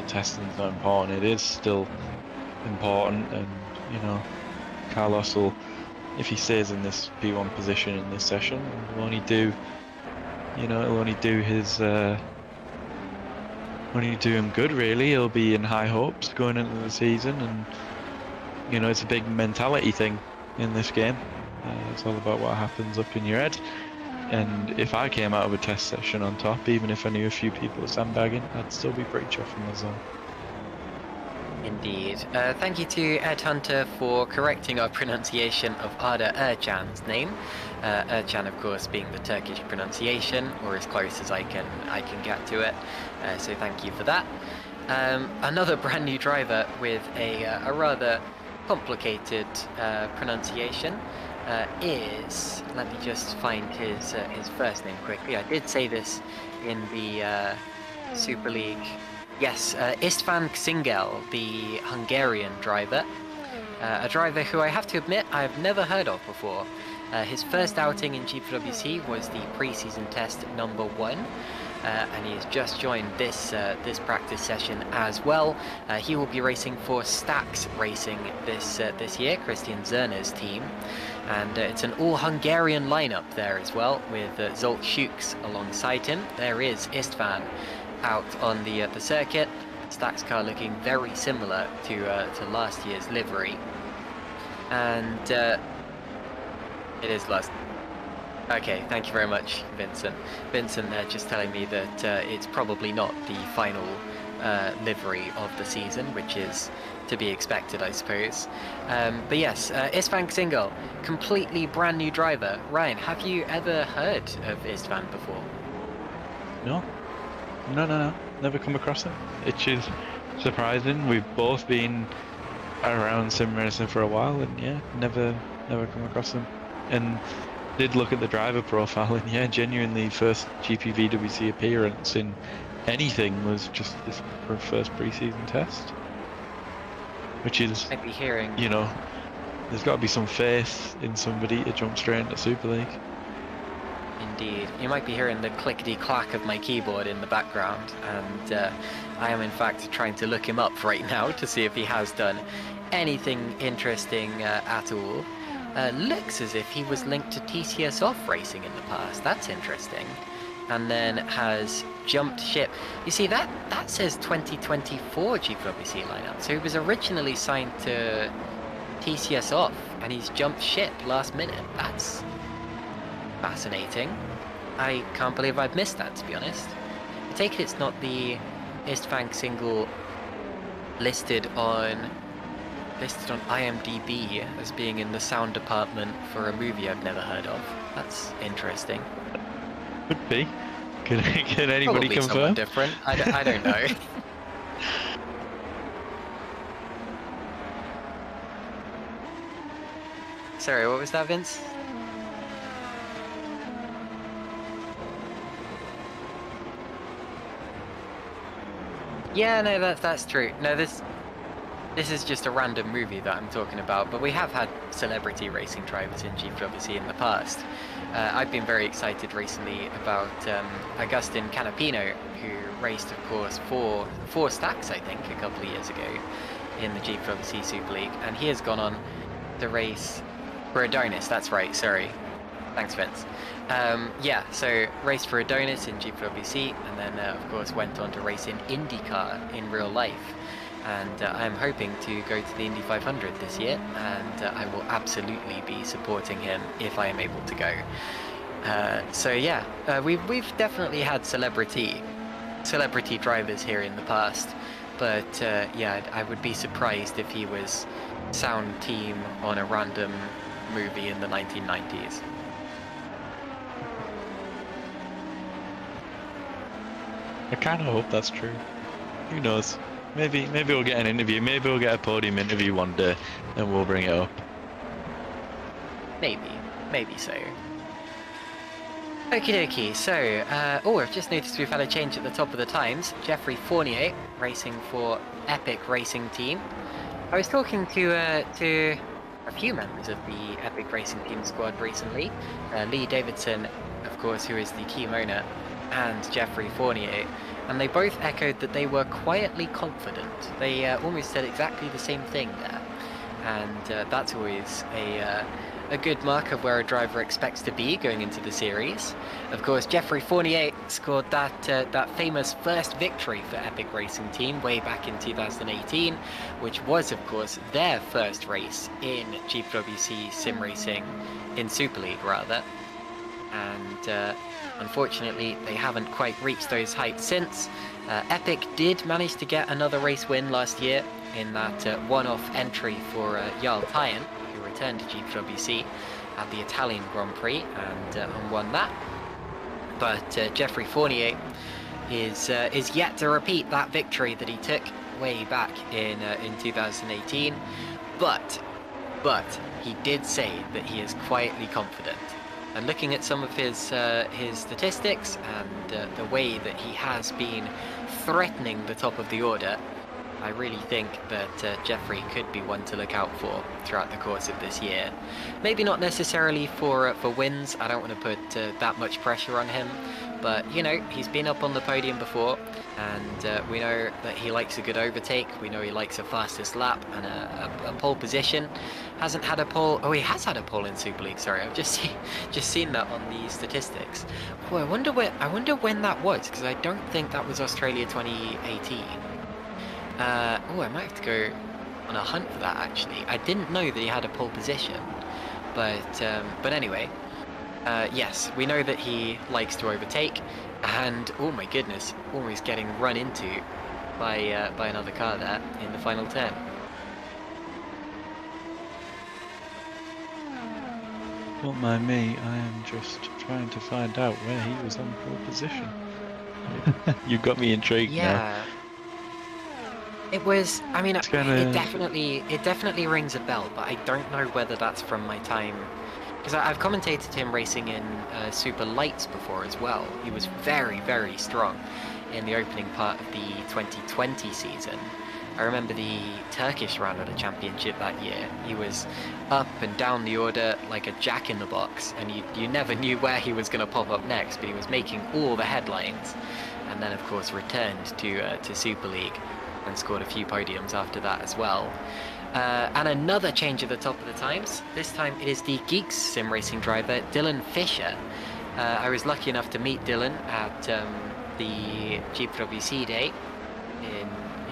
testing's not important. It is still important, and you know, Carlos will, if he stays in this P1 position in this session, will only do, you know, it'll only do his, only do him good really. He'll be in high hopes going into the season, and you know, it's a big mentality thing in this game. It's all about what happens up in your head. And if I came out of a test session on top, even if I knew a few people are sandbagging, I'd still be pretty chuffing myself. Indeed. Thank you to Ed Hunter for correcting our pronunciation of Arda Ercan's name. Ercan, of course, being the Turkish pronunciation, or as close as I can get to it. So thank you for that. Another brand new driver with a rather complicated pronunciation. Is, let me just find his first name quickly. I did say this in the Super League. Yes, Istvan Xingel, the Hungarian driver. a driver who I have to admit I've never heard of before. His first outing in GPWC was the preseason test #1. And he has just joined this practice session as well. He will be racing for Stax Racing this year, Christian Zerner's team, and it's an all-Hungarian lineup there as well, with Zolt Schuks alongside him. There is Istvan out on the circuit. Stax car looking very similar to last year's livery, and it is last. Okay, thank you very much, Vincent. Vincent just telling me that it's probably not the final livery of the season, which is to be expected, I suppose. But yes, Istvan Singal, completely brand new driver. Ryan, have you ever heard of Istvan before? No, never come across him, which is surprising. We've both been around sim racing for a while, and yeah, never come across him. And did look at the driver profile, and yeah, genuinely first GPVWC appearance in anything was just this first preseason test, which is, I'd be hearing, you know, there's got to be some faith in somebody to jump straight into Super League. Indeed. You might be hearing the clickety-clack of my keyboard in the background, and I am in fact trying to look him up right now to see if he has done anything interesting at all. Looks as if he was linked to TCS Off Racing in the past. That's interesting. And then has jumped ship. You see, that says 2024 GPWC lineup. So he was originally signed to TCS Off, and he's jumped ship last minute. That's fascinating. I can't believe I've missed that, to be honest. I take it it's not the Istvan Singal listed on IMDb as being in the sound department for a movie I've never heard of. That's interesting. Could be. Can anybody Probably confirm? someone different. I don't know. Sorry, what was that, Vince? Yeah, no, that's true. No, this is just a random movie that I'm talking about, but we have had celebrity racing drivers in GPWC in the past. I've been very excited recently about Agustin Canapino, who raced, of course, for Stax, I think, a couple of years ago in the GPWC Super League, and he has gone on to race for Adonis. That's right, sorry. Thanks, Vince. Yeah, so raced for Adonis in GPWC, and then, of course, went on to race in IndyCar in real life. And I'm hoping to go to the Indy 500 this year, and I will absolutely be supporting him if I am able to go. So yeah, we've definitely had celebrity drivers here in the past, but yeah, I would be surprised if he was sound team on a random movie in the 1990s. I kind of hope that's true. Who knows? Maybe we'll get an interview. Maybe we'll get a podium interview one day, and we'll bring it up. Maybe so. Okie dokie. So, I've just noticed we've had a change at the top of the times. Jeffrey Fournier racing for Epic Racing Team. I was talking to a few members of the Epic Racing Team squad recently. Lee Davidson, of course, who is the team owner, and Jeffrey Fournier. And they both echoed that they were quietly confident. They almost said exactly the same thing there. And that's always a good mark of where a driver expects to be going into the series. Of course, Jeffrey Fournier scored that famous first victory for Epic Racing Team way back in 2018, which was, of course, their first race in GPWC Sim Racing, in Super League, rather. And unfortunately, they haven't quite reached those heights since. Epic did manage to get another race win last year in that one-off entry for Jarl Tyen, who returned to GPWC at the Italian Grand Prix and won that. But Jeffrey Fournier is yet to repeat that victory that he took way back in 2018. But he did say that he is quietly confident. And looking at some of his statistics and the way that he has been threatening the top of the order, I really think that Jeffrey could be one to look out for throughout the course of this year. Maybe not necessarily for wins. I don't want to put that much pressure on him, but you know, he's been up on the podium before, and we know that he likes a good overtake. We know he likes a fastest lap and a pole position. Hasn't had a pole. Oh, he has had a pole in Super League. Sorry, I've just seen that on the statistics. Oh, I wonder when that was, because I don't think that was Australia 2018. Oh, I might have to go on a hunt for that, actually. I didn't know that he had a pole position, but anyway, yes, we know that he likes to overtake, and oh my goodness, almost getting run into by another car there in the final turn. Don't mind me, I am just trying to find out where he was on pole position. You got me intrigued now. Yeah. It was, I mean, it kinda... definitely rings a bell, but I don't know whether that's from my time, because I've commentated him racing in Super Lights before as well. He was very, very strong in the opening part of the 2020 season. I remember the Turkish round of the championship that year. He was up and down the order like a jack in the box, and you never knew where he was going to pop up next, but he was making all the headlines, and then of course returned to Super League and scored a few podiums after that as well. And another change at the top of the times. This time it is the Geeks Sim Racing driver, Dylan Fisher. I was lucky enough to meet Dylan at the GPVWC day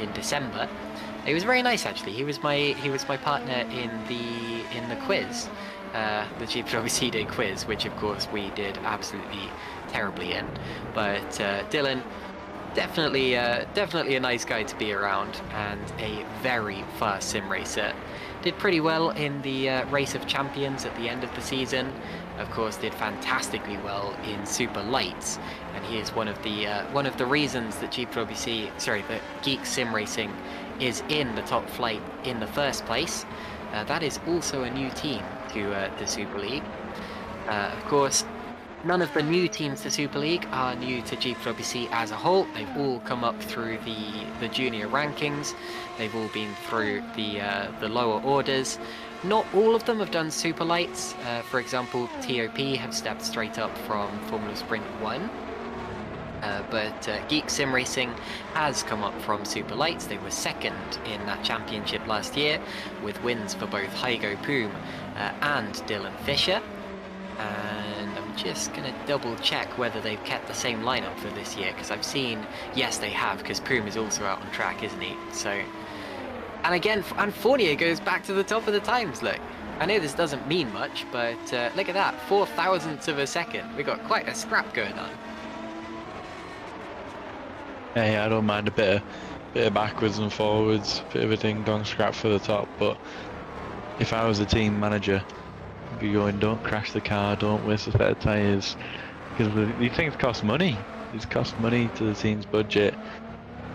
in December. It was very nice, actually. He was my partner in the quiz, the GPVWC day quiz, which of course we did absolutely terribly in. But Dylan, definitely a nice guy to be around, and a very fast sim racer. Did pretty well in the Race of Champions at the end of the season. Of course, did fantastically well in Super Lights, and he is one of the reasons that that Geeks Sim Racing is in the top flight in the first place. That is also a new team to the Super League. Of course, none of the new teams to Super League are new to GPVWC as a whole. They've all come up through the junior rankings. They've all been through the lower orders. Not all of them have done Super Lights. For example, TOP have stepped straight up from Formula Sprint 1. But Geeks Sim Racing has come up from Super Lights. They were second in that championship last year, with wins for both Hygo Poom and Dylan Fisher. And I'm just going to double check whether they've kept the same lineup for this year, because I've seen, yes they have, because Poom is also out on track, isn't he? So, and again, and Fournier goes back to the top of the times, look. I know this doesn't mean much, but look at that, 0.004 of a second. We've got quite a scrap going on. Hey, I don't mind a bit of backwards and forwards, bit of a ding-dong scrap for the top, but if I was a team manager, I'd be going, don't crash the car, don't waste a set of tyres, because these things cost money. These cost money to the team's budget.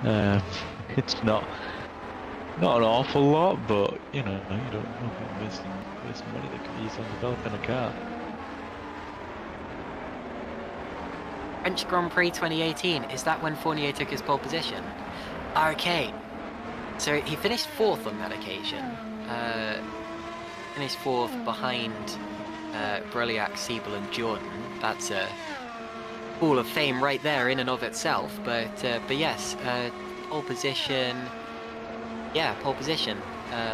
It's not an awful lot, but you know, you don't want to be wasting money that could be used on developing a car. French Grand Prix 2018, is that when Fournier took his pole position? Okay, so he finished 4th on that occasion. Finished 4th behind Broliak, Siebel and Jordan. That's a Hall of Fame right there in and of itself, but yes, pole position,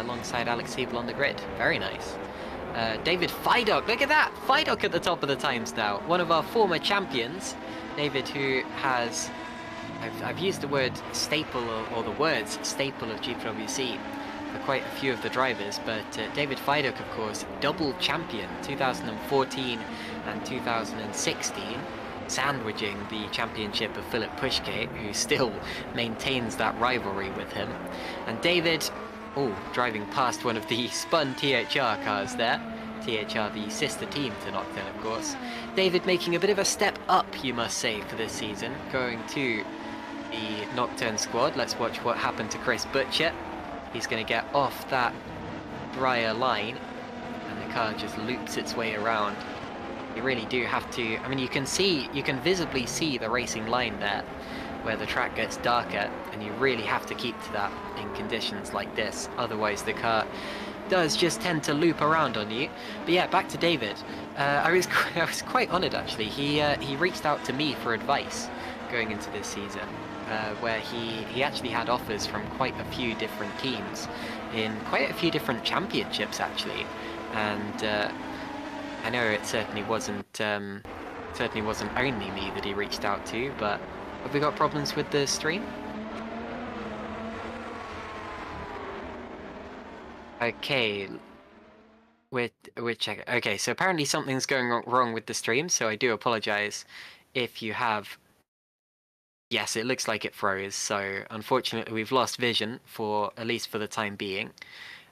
alongside Alex Siebel on the grid. Very nice. David Fidok, look at that! Fidok at the top of the times now. One of our former champions. David, who has, I've used the word staple, or the words staple of GPVWC for quite a few of the drivers, but David Fidok, of course, double champion 2014 and 2016, sandwiching the championship of Philip Pushke, who still maintains that rivalry with him. And David, driving past one of the spun THR cars there. THR, the sister team to Nocturne, of course. David making a bit of a step up, you must say, for this season, going to the Nocturne squad. Let's watch what happened to Chris Butcher. He's going to get off that Breyer line, and the car just loops its way around You really do have to. I mean, you can visibly see the racing line there, where the track gets darker, and you really have to keep to that in conditions like this. Otherwise, the car does just tend to loop around on you. But yeah, back to David. I was quite honoured actually. He reached out to me for advice going into this season, where he actually had offers from quite a few different teams in quite a few different championships actually, and I know it certainly wasn't only me that he reached out to. But have we got problems with the stream? Okay, we're checking. Okay, so apparently something's going wrong with the stream, so I do apologize if you have. Yes, it looks like it froze, so unfortunately we've lost vision for at least for the time being.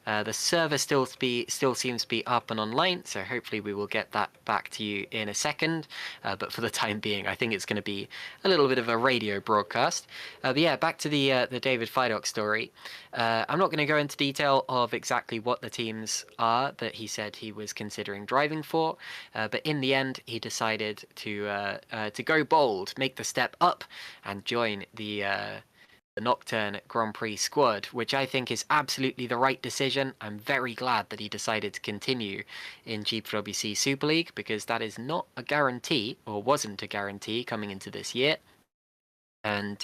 The server still seems to be up and online, so hopefully we will get that back to you in a second. But for the time being, I think it's going to be a little bit of a radio broadcast. But yeah, back to the David Feidock story. I'm not going to go into detail of exactly what the teams are that he said he was considering driving for, but in the end, he decided to go bold, make the step up, and join the Nocturne Grand Prix squad, which I think is absolutely the right decision. I'm very glad that he decided to continue in GPVWC Super League, because that is not a guarantee, or wasn't a guarantee coming into this year. And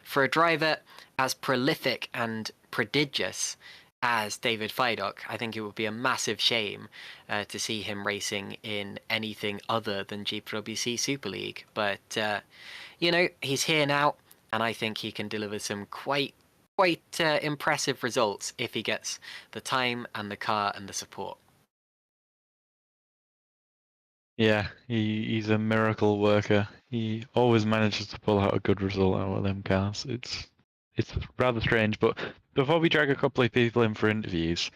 for a driver as prolific and prodigious as David Feidock, I think it would be a massive shame to see him racing in anything other than GPVWC Super League. But, you know, he's here now, and I think he can deliver some quite impressive results if he gets the time and the car and the support. Yeah, he's a miracle worker. He always manages to pull out a good result out of them cars. It's rather strange. But before we drag a couple of people in for interviews,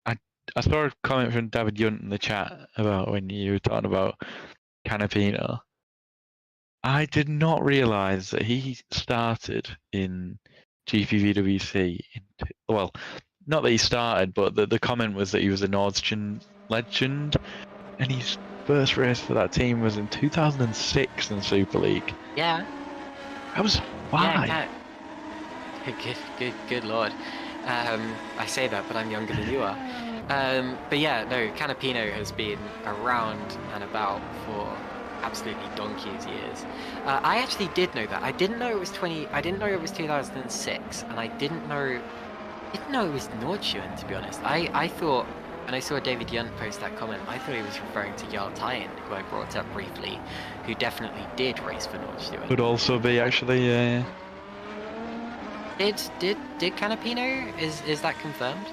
I saw a comment from David Yunt in the chat about when you were talking about Canapino. I did not realise that he started in GPVWC. Well, not that he started, but the comment was that he was a Nordstrom legend, and his first race for that team was in 2006 in Super League. Yeah. That was why. Yeah, good lord. I say that, but I'm younger than you are. But yeah, no, Canapino has been around and about for absolutely donkey's years. I actually did know that. I didn't know it was 2006, and I didn't know it was Nordstrom, to be honest. I thought, and I saw David Yunt post that comment, I thought he was referring to Jarl Tyen, who I brought up briefly, who definitely did race for Nordstrom. Could also be actually, yeah. Did Canapino? Is that confirmed?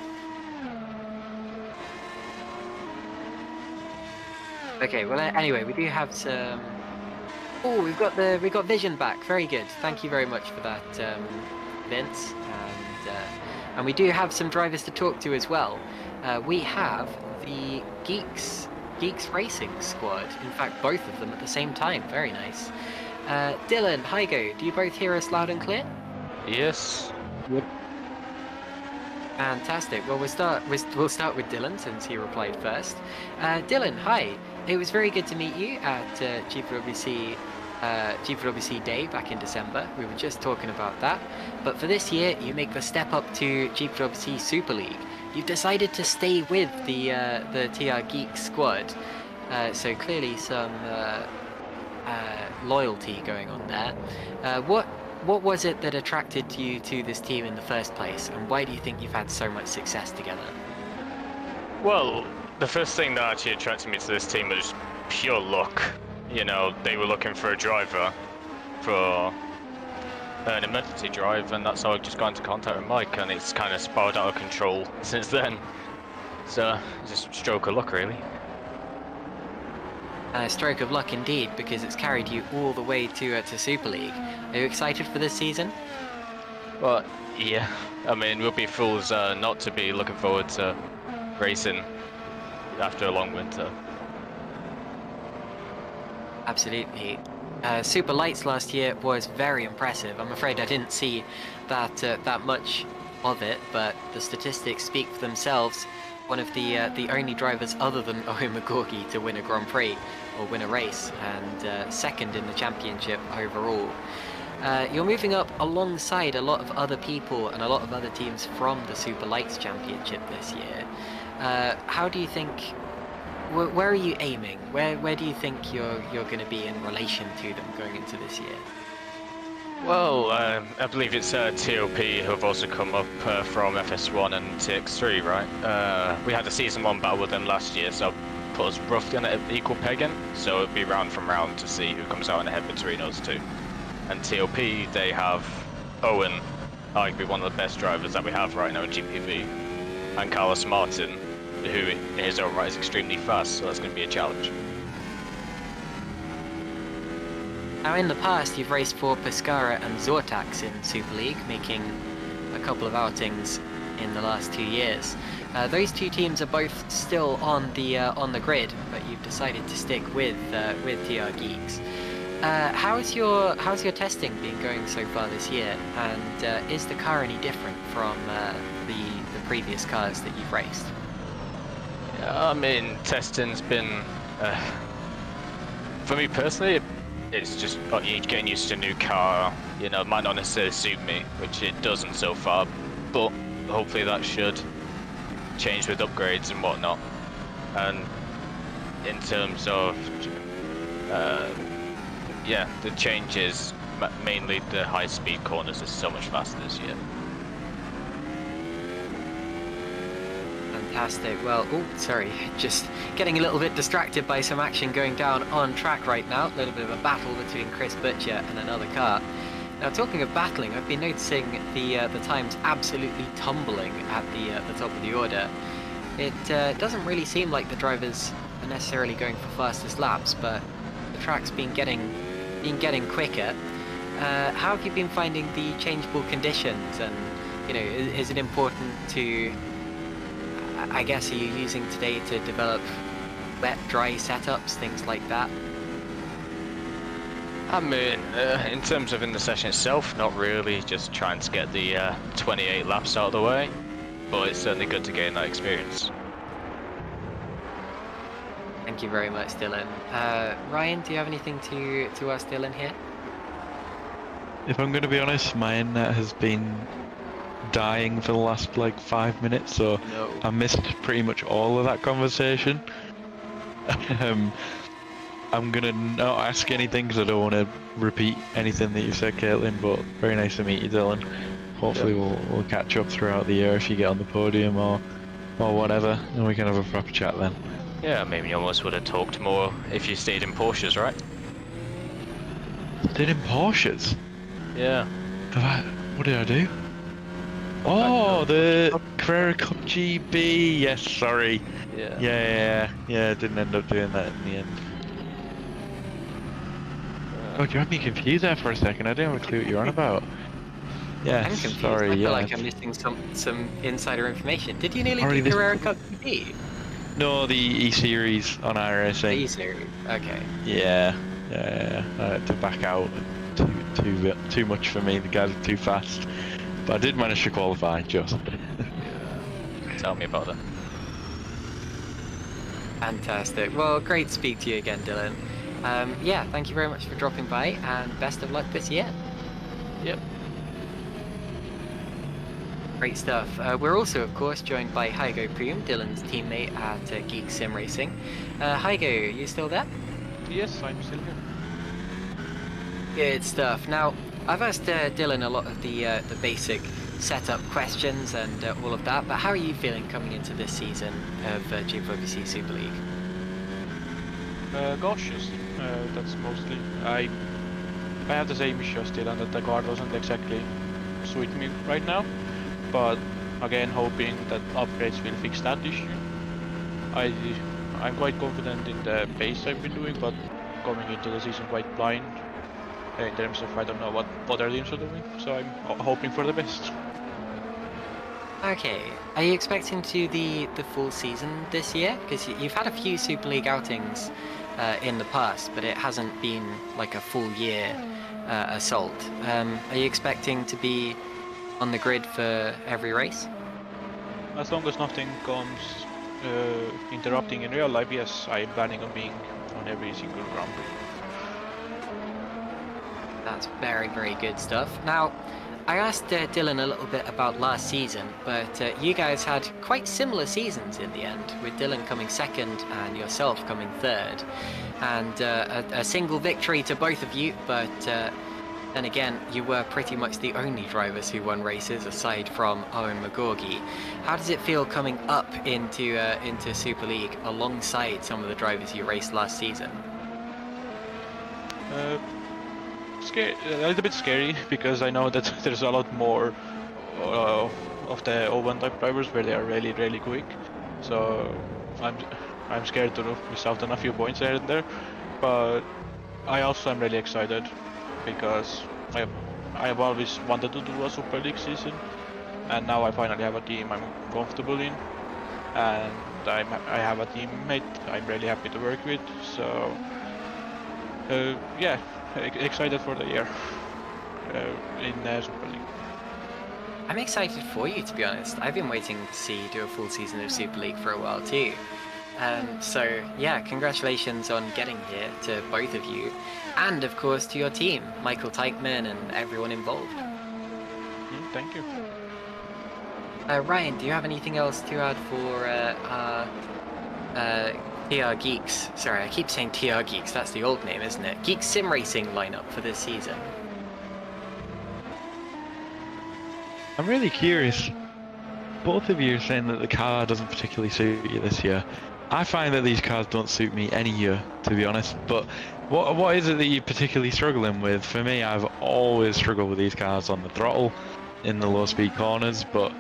Okay, well anyway, we do have some. Oh, we got vision back. Very good. Thank you very much for that, Vince. And we do have some drivers to talk to as well. We have the Geeks Racing squad. In fact, both of them at the same time. Very nice. Dylan, Hygo, do you both hear us loud and clear? Yes. Yep. Fantastic. Well, we'll start with Dylan since he replied first. Dylan, hi. It was very good to meet you at GPVWC Day back in December. We were just talking about that. But for this year, you make the step up to GPVWC Super League. You've decided to stay with the TR Geeks squad. So clearly some loyalty going on there. What was it that attracted you to this team in the first place, and why do you think you've had so much success together? Well, the first thing that actually attracted me to this team was pure luck. You know, they were looking for a driver for an emergency drive, and that's how I just got into contact with Mike, and it's kind of spiraled out of control since then. So, just a stroke of luck, really. A stroke of luck indeed, because it's carried you all the way to Super League. Are you excited for this season? Well, yeah. I mean, we'll be fools not to be looking forward to racing after a long winter. Absolutely. Super Lights last year was very impressive. I'm afraid I didn't see that much of it, but the statistics speak for themselves. one of the only drivers other than Oyama to win a Grand Prix or win a race, and second in the championship overall. You're moving up alongside a lot of other people and a lot of other teams from the Super Lights Championship this year. How do you think? Where are you aiming? Where do you think you're going to be in relation to them going into this year? Well, I believe it's TOP who have also come up from FS1 and TX3, right? We had a Season 1 battle with them last year, so put us roughly on an equal pegging. So it'll be round from round to see who comes out on ahead between us two. And TOP, they have Owen, arguably one of the best drivers that we have right now in GPV, and Carlos Martin, who in his own right is extremely fast, so that's going to be a challenge. Now in the past you've raced for Pescara and Zortax in Super League, making a couple of outings in the last 2 years. Those two teams are both still on the grid, but you've decided to stick with TR Geeks. How's your testing been going so far this year, and is the car any different from the previous cars that you've raced? Yeah, I mean, testing's been, for me personally, it's just getting used to a new car. You know, it might not necessarily suit me, which it doesn't so far, but hopefully that should change with upgrades and whatnot. And in terms of yeah, the changes, mainly the high-speed corners are so much faster this year. Fantastic. Well, oh, sorry, just getting a little bit distracted by some action going down on track right now. A little bit of a battle between Chris Butcher and another car. Now, talking of battling, I've been noticing the times absolutely tumbling at the top of the order. It doesn't really seem like the drivers are necessarily going for fastest laps, but the track's been getting quicker. How have you been finding the changeable conditions, and you know, is it important to, I guess, are you using today to develop wet, dry setups, things like that? I mean, in terms of in the session itself, not really, just trying to get the 28 laps out of the way, but it's certainly good to gain that experience. Thank you very much, Dylan. Ryan, do you have anything to ask Dylan here? If I'm going to be honest, my internet has been dying for the last like 5 minutes, so No. I missed pretty much all of that conversation. I'm gonna not ask anything because I don't want to repeat anything that you said, Caitlin, but very nice to meet you, Dylan. Hopefully we'll catch up throughout the year if you get on the podium or whatever, and we can have a proper chat then. Yeah, maybe you almost would have talked more if you stayed in Porsches, right? Stayed in Porsches? Yeah. What did I do? Oh, the Carrera Cup GB. Yes, sorry. Yeah. Yeah. Didn't end up doing that in the end. God, you had me confused there for a second. I didn't have a clue what you're on about. Yeah, I'm confused. sorry. I feel Yeah. like I'm missing some insider information. Did you nearly Sorry, do this- Carrera Cup GP? No, the E-Series on iRacing. E-Series. Okay. Yeah. I had to back out. Too much for me. The guys are too fast. But I did manage to qualify, just. Tell me about that. Fantastic. Well, great to speak to you again, Dylan. Yeah, thank you very much for dropping by, and best of luck this year. Yep. Great stuff. We're also, of course, joined by Hygo Poom, Dylan's teammate at Geeks Sim Racing. Hygo, are you still there? Yes, I'm still here. Good stuff. Now, I've asked Dylan a lot of the basic setup questions and all of that, but how are you feeling coming into this season of GPVWC Super League? Cautious, that's mostly. I have the same issue as Dylan, that the car doesn't exactly suit me right now, but again hoping that upgrades will fix that issue. I'm quite confident in the pace I've been doing, but coming into the season quite blind in terms of I don't know what other teams are doing, so I'm hoping for the best. Okay, are you expecting to do the full season this year? Because you've had a few Super League outings in the past, but it hasn't been like a full year assault. Are you expecting to be on the grid for every race? As long as nothing comes interrupting in real life, yes, I'm planning on being on every single Grand Prix. That's very, very good stuff. Now, I asked Dylan a little bit about last season, but you guys had quite similar seasons in the end, with Dylan coming second and yourself coming third. And a single victory to both of you, but then again, you were pretty much the only drivers who won races aside from Owen McGorgy. How does it feel coming up into Super League alongside some of the drivers you raced last season? A little bit scary, because I know that there's a lot more of the 01 type drivers where they are really, really quick. So I'm scared to miss out on a few points here and there. But I also am really excited, because I have always wanted to do a Super League season, and now I finally have a team I'm comfortable in, and I have a teammate I'm really happy to work with. So yeah. Excited for the year in Super League. I'm excited for you, to be honest. I've been waiting to see you do a full season of Super League for a while too. So yeah, congratulations on getting here to both of you, and of course to your team, Michael Teichmann and everyone involved. Thank you. Ryan, do you have anything else to add for TR Geeks? Sorry, I keep saying TR Geeks, that's the old name, isn't it? Geeks Sim Racing lineup for this season. I'm really curious. Both of you are saying that the car doesn't particularly suit you this year. I find that these cars don't suit me any year, to be honest. But what is it that you're particularly struggling with? For me, I've always struggled with these cars on the throttle, in the low-speed corners. But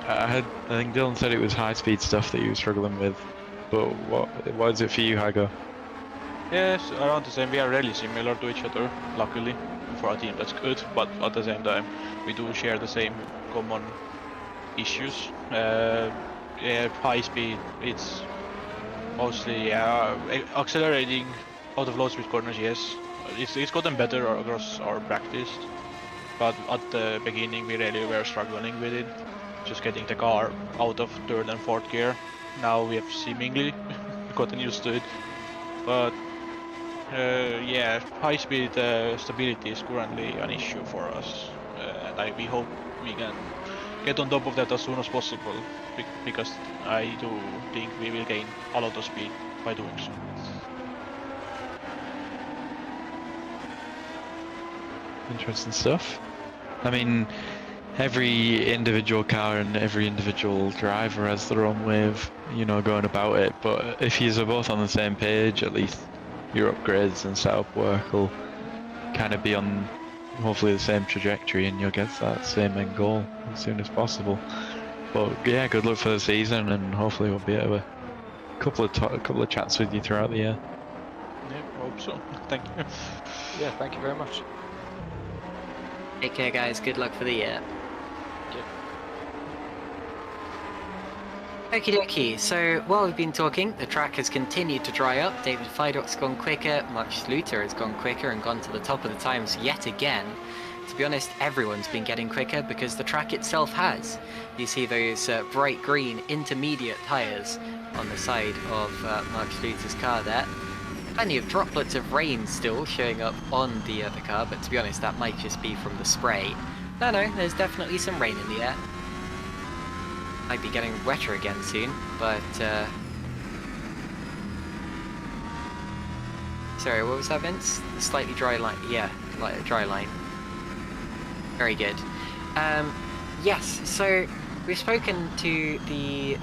I think Dylan said it was high-speed stuff that you were struggling with. But what is it for you, Hago? Yes, around the same. We are really similar to each other, luckily, for a team that's good. But at the same time, we do share the same common issues. Yeah, high speed, it's mostly accelerating out of low speed corners, yes. It's gotten better across our practice. But at the beginning, we really were struggling with it. Just getting the car out of third and fourth gear. Now we have seemingly gotten used to it, but yeah, high speed stability is currently an issue for us, and we hope we can get on top of that as soon as possible, because I do think we will gain a lot of speed by doing so. Interesting stuff. I mean, every individual car and every individual driver has their own way of, going about it. But if you're both on the same page, at least your upgrades and setup work will kind of be on hopefully the same trajectory, and you'll get that same end goal as soon as possible. But yeah, good luck for the season, and hopefully we'll be able to a couple of chats with you throughout the year. Yeah, hope so. Thank you. Yeah, thank you very much. Take care, guys. Good luck for the year. Okie dokie, so while we've been talking, the track has continued to dry up. David Feidock's gone quicker, Mark Schluter has gone quicker and gone to the top of the times yet again. To be honest, everyone's been getting quicker because the track itself has. You see those bright green intermediate tyres on the side of Mark Schluter's car there. Plenty of droplets of rain still showing up on the car, but to be honest, that might just be from the spray. No, there's definitely some rain in the air. Might be getting wetter again soon, but sorry, what was that, Vince? The slightly dry line. Yeah, like a dry line. Very good. Yes, so we've spoken to the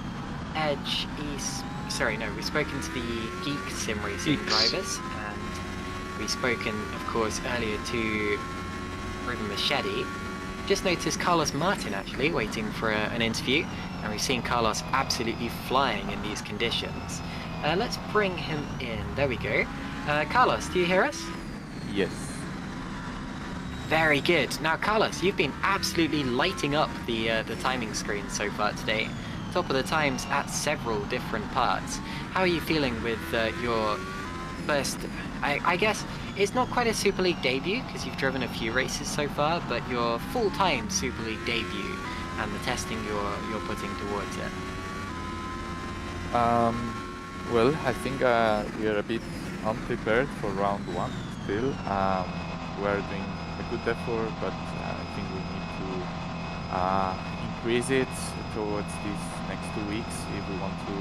we've spoken to the Geeks Sim Racing drivers, and we've spoken, of course, earlier to Ruben Machete. Just noticed Carlos Martin actually waiting for an interview, and we've seen Carlos absolutely flying in these conditions. Let's bring him in. There we go. Carlos, do you hear us? Yes. Very good. Now, Carlos, you've been absolutely lighting up the timing screen so far today. Top of the times at several different parts. How are you feeling with your first, I guess, it's not quite a Super League debut because you've driven a few races so far, but your full-time Super League debut and the testing you're putting towards it? Well, I think we are a bit unprepared for round one still. We are doing a good effort, but I think we need to increase it towards these next 2 weeks if we want to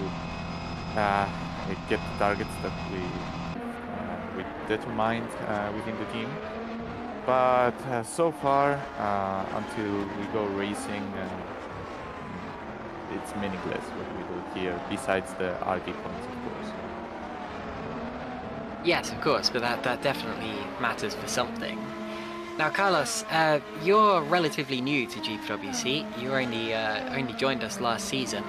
get the targets that we determined within the team. But so far, until we go racing, it's meaningless what we do here, besides the RD points, of course. Yes, of course, but that definitely matters for something. Now, Carlos, you're relatively new to GPWC. You only joined us last season,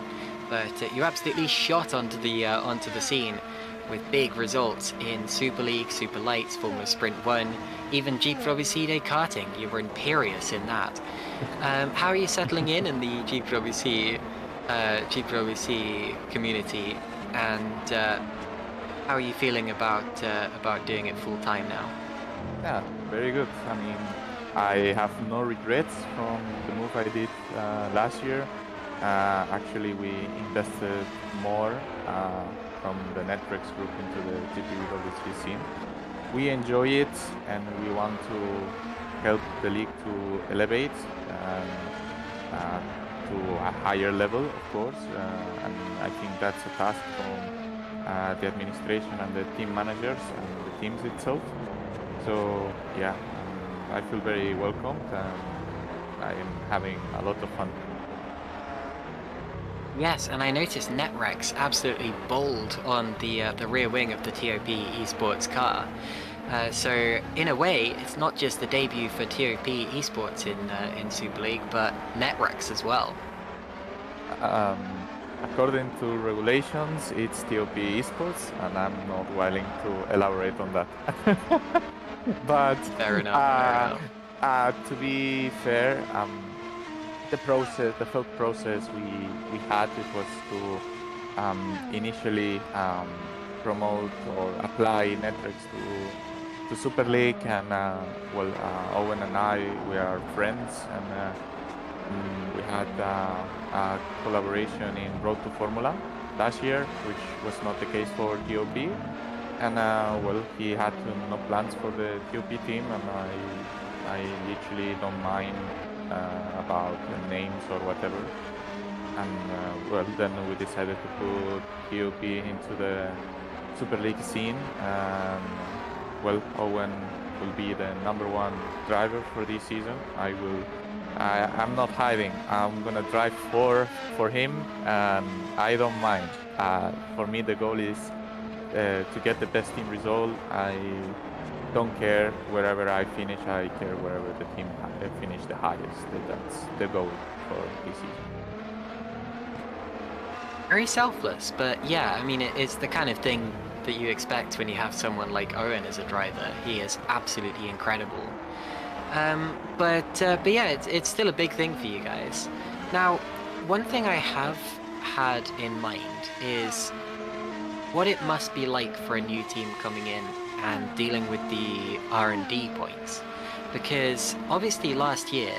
but you absolutely shot onto the scene with big results in Super League, Super Lights, Formula Sprint 1, even GPWC Day karting. You were imperious in that. How are you settling in the GPWC community, and how are you feeling about doing it full time now? Yeah, very good. I mean, I have no regrets from the move I did last year. Actually, we invested more from the Netflix group into the GPVWC scene. We enjoy it, and we want to help the league to elevate to a higher level, of course. And I think that's a task from the administration and the team managers and the teams itself. So yeah, I feel very welcomed, and I am having a lot of fun. Yes, and I noticed Netrex absolutely bold on the rear wing of the TOP Esports car. So in a way, it's not just the debut for TOP Esports in Super League, but Netrex as well. According to regulations, it's TOP Esports, and I'm not willing to elaborate on that. But Fair enough. to be fair, the thought process we had, it was to initially promote or apply Netflix to Super League, and Owen and I, we are friends, and we had a collaboration in Road to Formula last year, which was not the case for TOP. And he had no plans for the TOP team, and I literally don't mind about the names or whatever. And then we decided to put TOP into the Super League scene. Owen will be the #1 driver for this season. I'm not hiding. I'm gonna drive for him, and I don't mind. For me, the goal is to get the best team result. I don't care wherever I finish. I care wherever the team finish the highest. That's the goal for this season. Very selfless, but yeah, I mean, it's the kind of thing that you expect when you have someone like Owen as a driver. He is absolutely incredible. But yeah, it's still a big thing for you guys. Now, one thing I have had in mind is what it must be like for a new team coming in and dealing with the R&D points. Because obviously last year,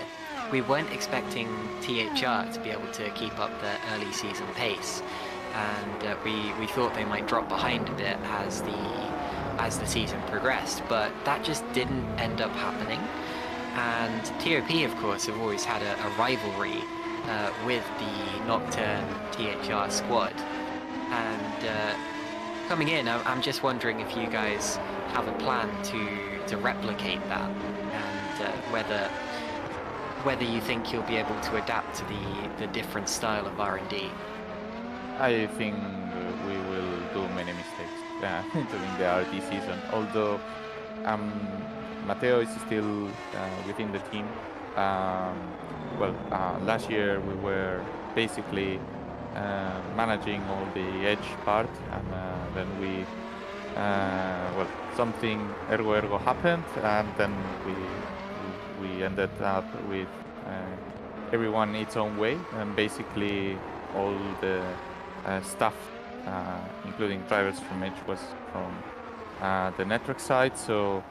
we weren't expecting THR to be able to keep up the early season pace. And we thought they might drop behind a bit as the season progressed, but that just didn't end up happening. And TOP, of course, have always had a rivalry with the Nocturne THR squad. And coming in, I'm just wondering if you guys have a plan to replicate that, and whether you think you'll be able to adapt to the different style of R&D. I think we will do many mistakes during the RD season. Although Matteo is still within the team. Last year we were basically managing all the edge part, and then something ergo happened, and then we ended up with everyone its own way, and basically all the staff, including drivers from edge, was from the network side. So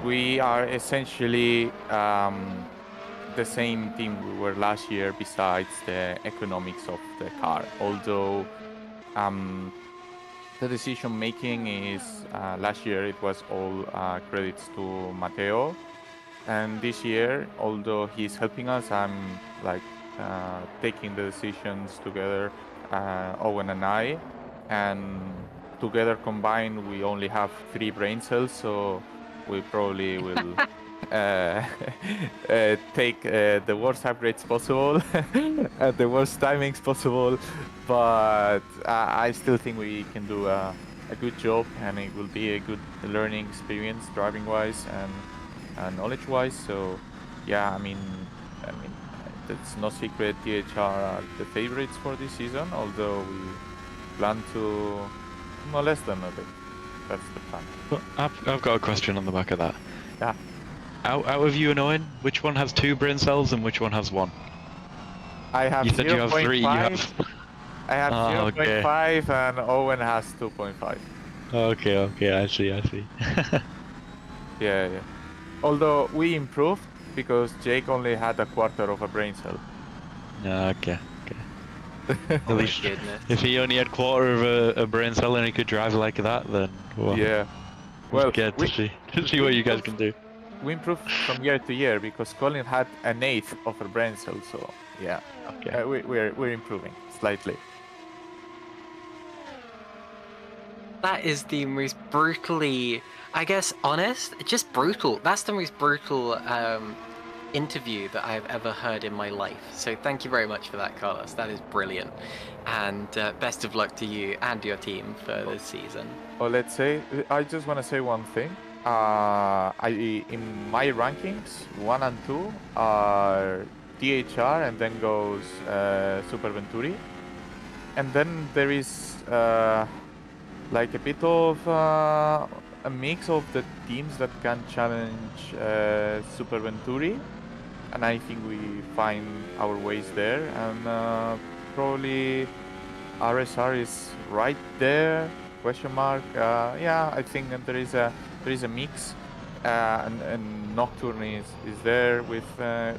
we are essentially the same team we were last year, besides the economics of the car. Although The decision making is last year it was all credits to Matteo, and this year, although he's helping us, I'm like taking the decisions together, Owen and I, and together combined we only have 3 brain cells, so we probably will take the worst upgrades possible at the worst timings possible, but I still think we can do a good job, and it will be a good learning experience driving wise and knowledge wise. So yeah, I mean it's no secret THR are the favorites for this season, although we plan to molest them a bit. That's the plan. Well, I've got a question on the back of that. Yeah. Out of you and Owen, which one has 2 brain cells and which one has 1? I have You said you have 3. You 0.5. have. I have Oh, 0.5 and Owen has 2.5. Okay, I see. Yeah. Although we improved because Jake only had a quarter of a brain cell. Okay. At Oh my least goodness. if he only had quarter of a brain cell and he could drive like that, then well, Yeah. well, Well, scared to see what you guys can do. We improved from year to year because Colin had an 1/8 of a brain cell, so yeah. Okay. We're improving slightly. That is the most brutally, I guess, honest, just brutal. That's the most brutal interview that I've ever heard in my life. So thank you very much for that, Carlos. That is brilliant. And best of luck to you and your team for this season. Or let's say, I just want to say one thing. In my rankings, 1 and 2 are THR, and then goes Super Venturi, and then there is like a bit of a mix of the teams that can challenge Super Venturi, and I think we find our ways there, and probably RSR is right there. Question mark. Yeah, I think that there is a mix, and Nocturne is there with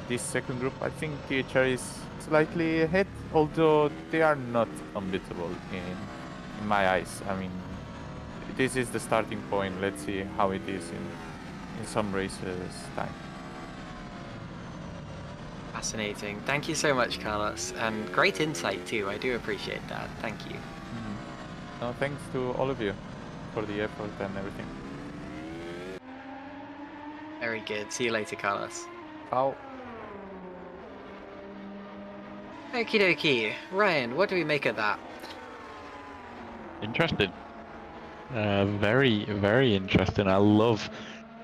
this second group. I think THR is slightly ahead, although they are not unbeatable in my eyes. I mean, this is the starting point. Let's see how it is in some races time. Fascinating. Thank you so much, Carlos, and great insight too. I do appreciate that. Thank you. No, thanks to all of you for the effort and everything. Very good. See you later, Carlos. Ciao. Okie dokie. Ryan, what do we make of that? Interesting. Very, very interesting. I love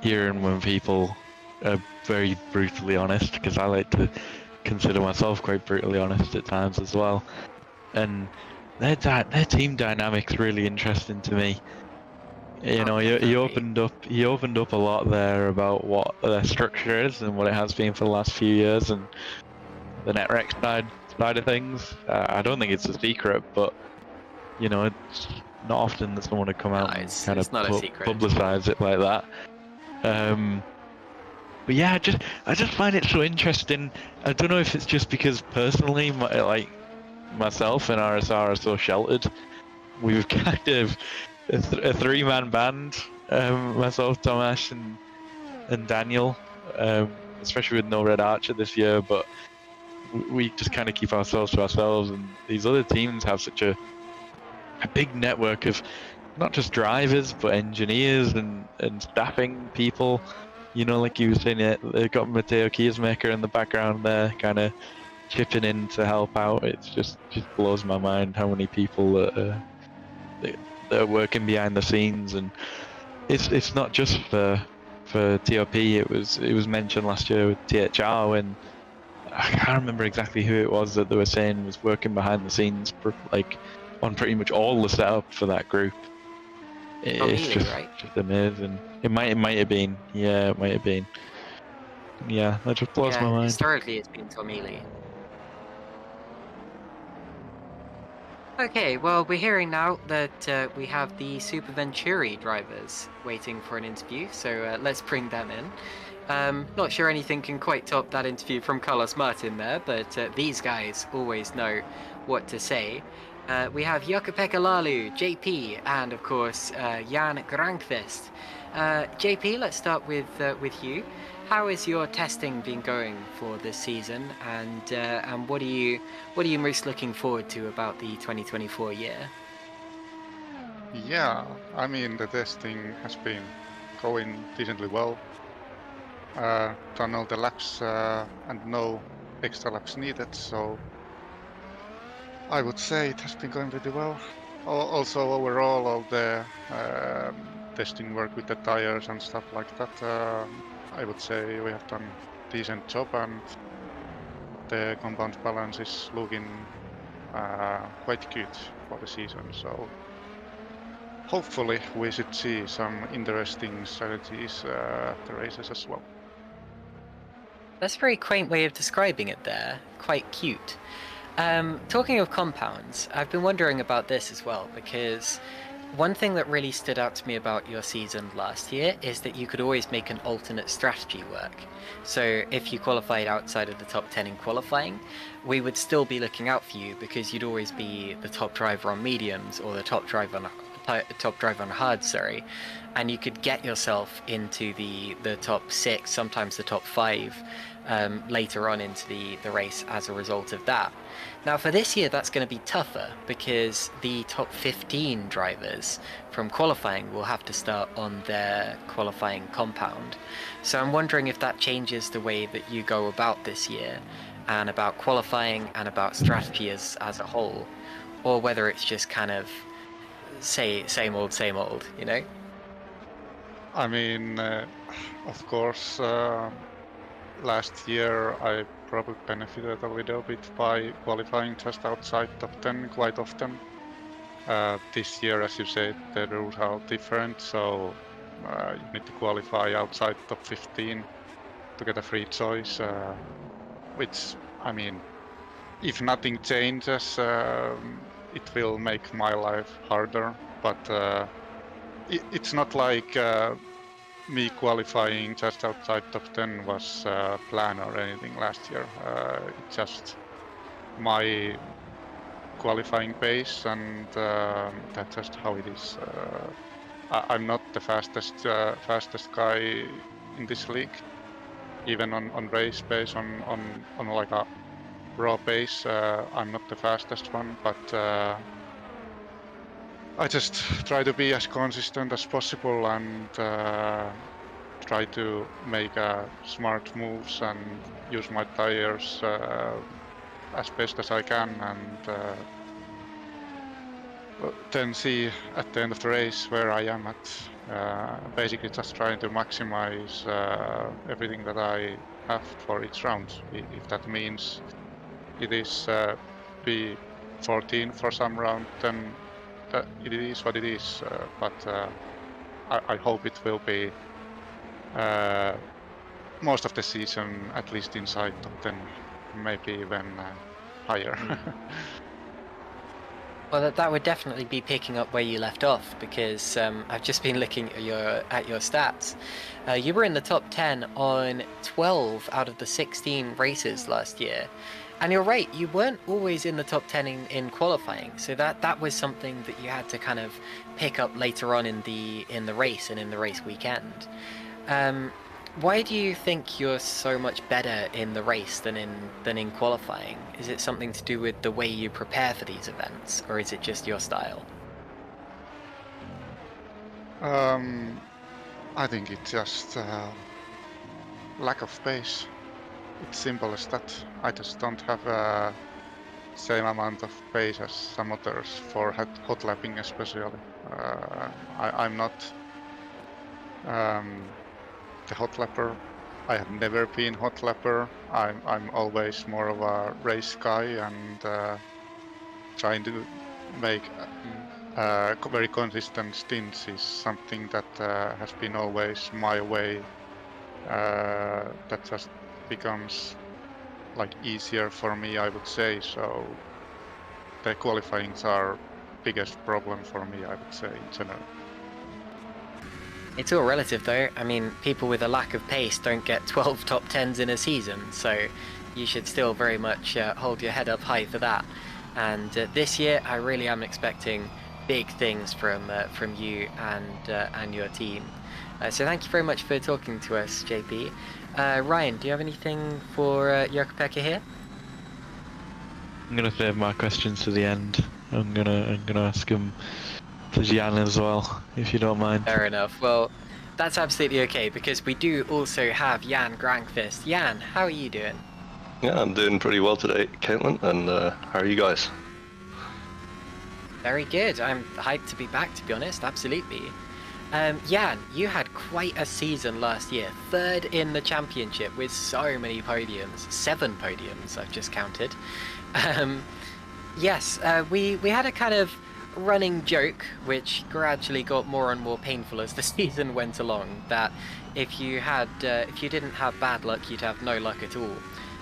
hearing when people are very brutally honest, because I like to consider myself quite brutally honest at times as well. And their team dynamic's really interesting to me. You know, he opened up a lot there about what their structure is and what it has been for the last few years, and the NetRec side of things. I don't think it's a secret, but you know, it's not often that someone would come out and kind of publicize it like that. But yeah, I just find it so interesting. I don't know if it's just because personally, myself and RSR are so sheltered. We've kind of a 3-man band, myself, Tomasz, and Daniel, especially with no Red Archer this year, but we just kind of keep ourselves to ourselves, and these other teams have such a big network of not just drivers, but engineers and staffing people. You know, like you were saying, they've got Matteo Kiesmaker in the background there, kind of chipping in to help out. It just blows my mind how many people that are working behind the scenes, and it's not just for TOP. It was mentioned last year with THR when I can't remember exactly who it was that they were saying was working behind the scenes, like on pretty much all the setup for that group. It's just amazing. It might have been. Yeah, it might have been. Yeah, that just blows my mind. Historically, it's been Tomili. Okay, well, we're hearing now that we have the Super Venturi drivers waiting for an interview, so let's bring them in. Not sure anything can quite top that interview from Carlos Martin there, but these guys always know what to say. We have Jukka-Pekka Lalu, JP, and of course Jan Grankvist. JP, let's start with you. How has your testing been going for this season, and what are you most looking forward to about the 2024 year? Yeah, I mean the testing has been going decently well. Done all the laps and no extra laps needed, so I would say it has been going pretty well. Also, overall, all the testing work with the tires and stuff like that, I would say we have done a decent job, and the compound balance is looking quite good for the season. So hopefully we should see some interesting strategies at the races as well. That's a very quaint way of describing it there. Quite cute. Talking of compounds, I've been wondering about this as well, because one thing that really stood out to me about your season last year is that you could always make an alternate strategy work. So if you qualified outside of the top 10 in qualifying, we would still be looking out for you because you'd always be the top driver on mediums or the top driver on hard, sorry, and you could get yourself into the top 6, sometimes the top 5 later on into the race as a result of that. Now for this year that's going to be tougher because the top 15 drivers from qualifying will have to start on their qualifying compound. So I'm wondering if that changes the way that you go about this year and about qualifying and about strategy as a whole, or whether it's just kind of same old, you know? I mean, of course, last year I probably benefited a little bit by qualifying just outside top 10 quite often. This year, as you said, the rules are different, so you need to qualify outside top 15 to get a free choice, which, I mean, if nothing changes, it will make my life harder, but it's not like me qualifying just outside top 10 was planned or anything last year. It's just my qualifying pace, and that's just how it is. I'm not the fastest guy in this league, even on race pace, on like a raw pace. I'm not the fastest one, but I just try to be as consistent as possible and try to make smart moves and use my tires as best as I can, and then see at the end of the race where I am at. Basically just trying to maximize everything that I have for each round. If that means it is P14 for some round, then it is what it is, but I hope it will be most of the season at least inside top 10, maybe even higher. Well, that would definitely be picking up where you left off, because I've just been looking at your stats. You were in the top 10 on 12 out of the 16 races last year. And you're right, you weren't always in the top 10 in qualifying, so that was something that you had to kind of pick up later on in the race and in the race weekend. Why do you think you're so much better in the race than in qualifying? Is it something to do with the way you prepare for these events, or is it just your style? I think it's just lack of pace. It's simple as that. I just don't have the same amount of pace as some others for hot lapping especially. I'm not the hot lapper. I have never been hot lapper. I'm always more of a race guy, and trying to make very consistent stints is something that has been always my way. That just becomes like easier for me, I would say. So the qualifyings are biggest problem for me, I would say, in general. It's all relative though. I mean, people with a lack of pace don't get 12 top 10s in a season, so you should still very much hold your head up high for that. And this year, I really am expecting big things from you and your team. So thank you very much for talking to us, JP. Ryan, do you have anything for Jukka-Pekka here? I'm gonna save my questions to the end. I'm gonna ask him to Jan as well, if you don't mind. Fair enough. Well, that's absolutely okay, because we do also have Jan Grankvist. Jan, how are you doing? Yeah, I'm doing pretty well today, Caitlin, and how are you guys? Very good. I'm hyped to be back, to be honest, absolutely. Jan, you had quite a season last year. 3rd in the championship with so many podiums. 7 podiums, I've just counted. Yes, we had a kind of running joke, which gradually got more and more painful as the season went along, that if you didn't have bad luck, you'd have no luck at all.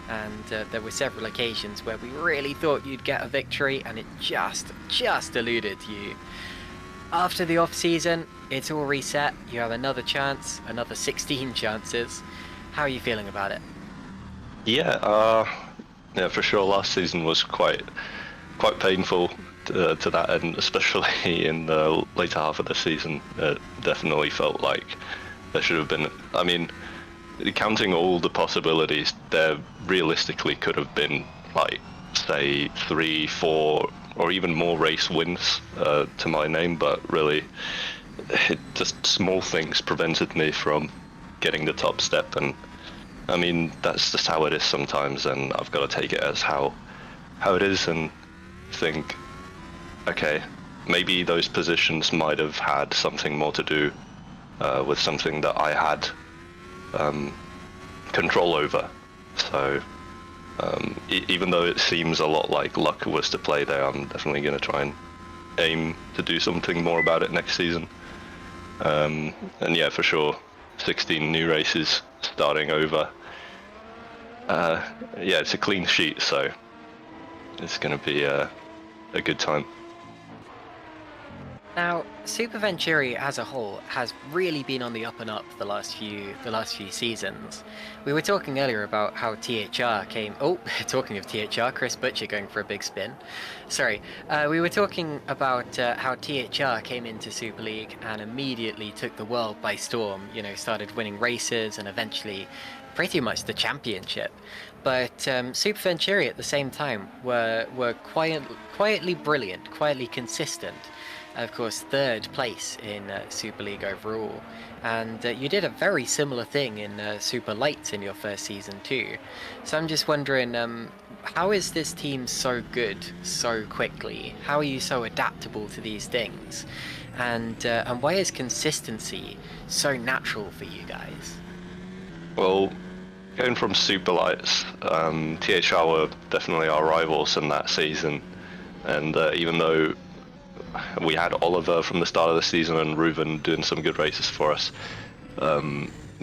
And there were several occasions where we really thought you'd get a victory, and it just eluded you. After the off-season, it's all reset. You have another chance, another 16 chances. How are you feeling about it? Yeah, for sure. Last season was quite painful to that end, especially in the later half of the season. It definitely felt like there should have been. I mean, counting all the possibilities, there realistically could have been, like, say, 3, 4, or even more race wins to my name, but really, just small things prevented me from getting the top step. And I mean, that's just how it is sometimes, and I've got to take it as how it is and think, okay, maybe those positions might have had something more to do with something that I had control over. So even though it seems a lot like luck was to play there, I'm definitely going to try and aim to do something more about it next season. And yeah, for sure, 16 new races starting over. Yeah, it's a clean sheet, so it's going to be a good time. Now, Super Venturi as a whole has really been on the up and up the last few seasons. We were talking earlier about how THR came. Oh, talking of THR, Chris Butcher going for a big spin. Sorry, we were talking about how THR came into Super League and immediately took the world by storm. You know, started winning races and eventually pretty much the championship. But Super Venturi at the same time were quietly brilliant, quietly consistent. Of course, 3rd place in Super League overall, and you did a very similar thing in Super Lights in your first season too. So I'm just wondering, how is this team so good so quickly? How are you so adaptable to these things? And why is consistency so natural for you guys? Well, going from Super Lights, THR were definitely our rivals in that season, and even though we had Oliver from the start of the season and Ruben doing some good races for us,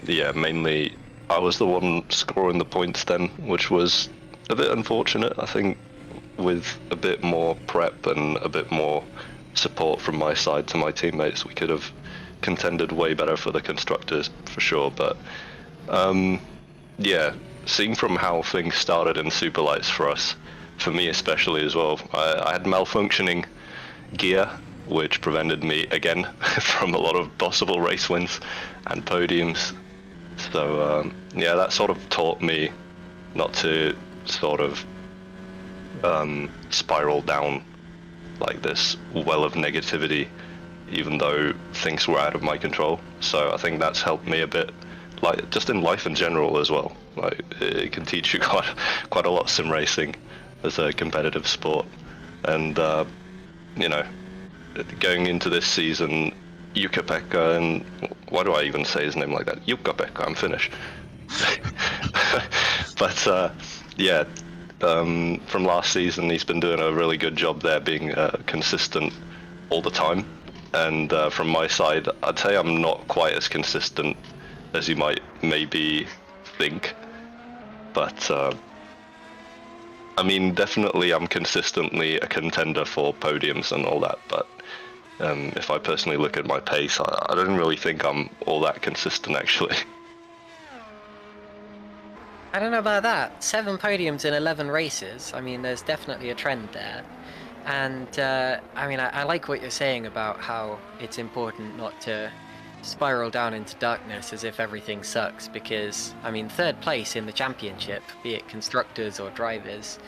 yeah, mainly I was the one scoring the points then, which was a bit unfortunate. I think with a bit more prep and a bit more support from my side to my teammates, we could have contended way better for the constructors for sure. But yeah, seeing from how things started in Super Lights for us, for me especially as well, I had malfunctioning gear, which prevented me again from a lot of possible race wins and podiums. So yeah, that sort of taught me not to sort of spiral down like this well of negativity, even though things were out of my control. So I think that's helped me a bit, like just in life in general as well. Like it can teach you quite a lot, sim racing as a competitive sport. And you know, going into this season, Jukka-Pekka, and why do I even say his name like that? Jukka-Pekka, I'm Finnish. But yeah, from last season, he's been doing a really good job there, being consistent all the time. And from my side, I'd say I'm not quite as consistent as you might maybe think. But I mean, definitely I'm consistently a contender for podiums and all that, but if I personally look at my pace, I don't really think I'm all that consistent, actually. I don't know about that. 7 podiums in 11 races. I mean, there's definitely a trend there. And I mean, I like what you're saying about how it's important not to spiral down into darkness as if everything sucks, because, I mean, 3rd place in the championship, be it constructors or drivers,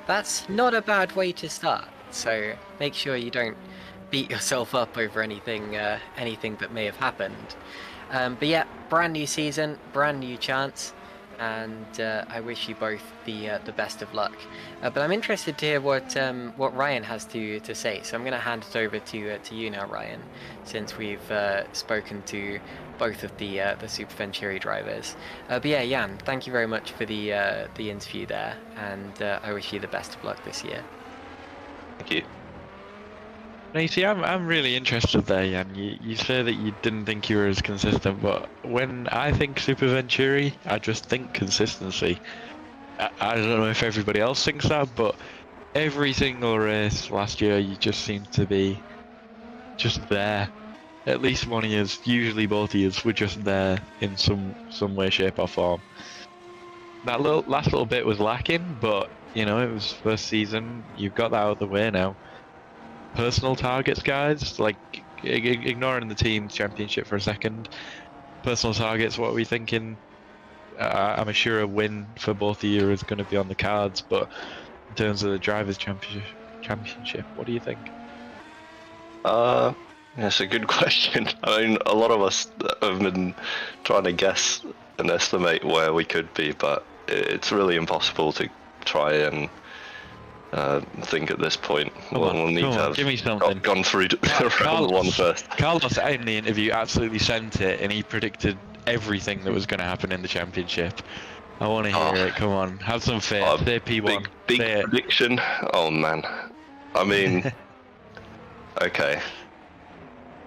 that's not a bad way to start. So make sure you don't beat yourself up over anything that may have happened. But yeah, brand new season, brand new chance, and I wish you both the best of luck. But I'm interested to hear what Ryan has to say. So I'm going to hand it over to you now, Ryan, since we've spoken to both of the Super Venturi drivers. But yeah, Jan, thank you very much for the interview there, and I wish you the best of luck this year. Thank you. Now, you see, I'm really interested there, Jan. You say that you didn't think you were as consistent, but when I think Super Venturi, I just think consistency. I don't know if everybody else thinks that, but every single race last year, you just seemed to be just there. At least one of you, usually both of you, were just there in some way, shape, or form. That last little bit was lacking, but you know, it was first season. You've got that out of the way now. Personal targets, guys, like ignoring the team championship for a second. Personal targets, what are we thinking? I'm sure a win for both of you is going to be on the cards, but in terms of the drivers' championship, what do you think? That's a good question. I mean, a lot of us have been trying to guess and estimate where we could be, but it's really impossible to try and think at this point. We'll need to have give me something. Gone through round 1 first. Carlos, in the interview, absolutely sent it, and he predicted everything that was going to happen in the championship. I want to hear it. Come on, have some faith. Say P1. Big prediction. Oh man, I mean, okay.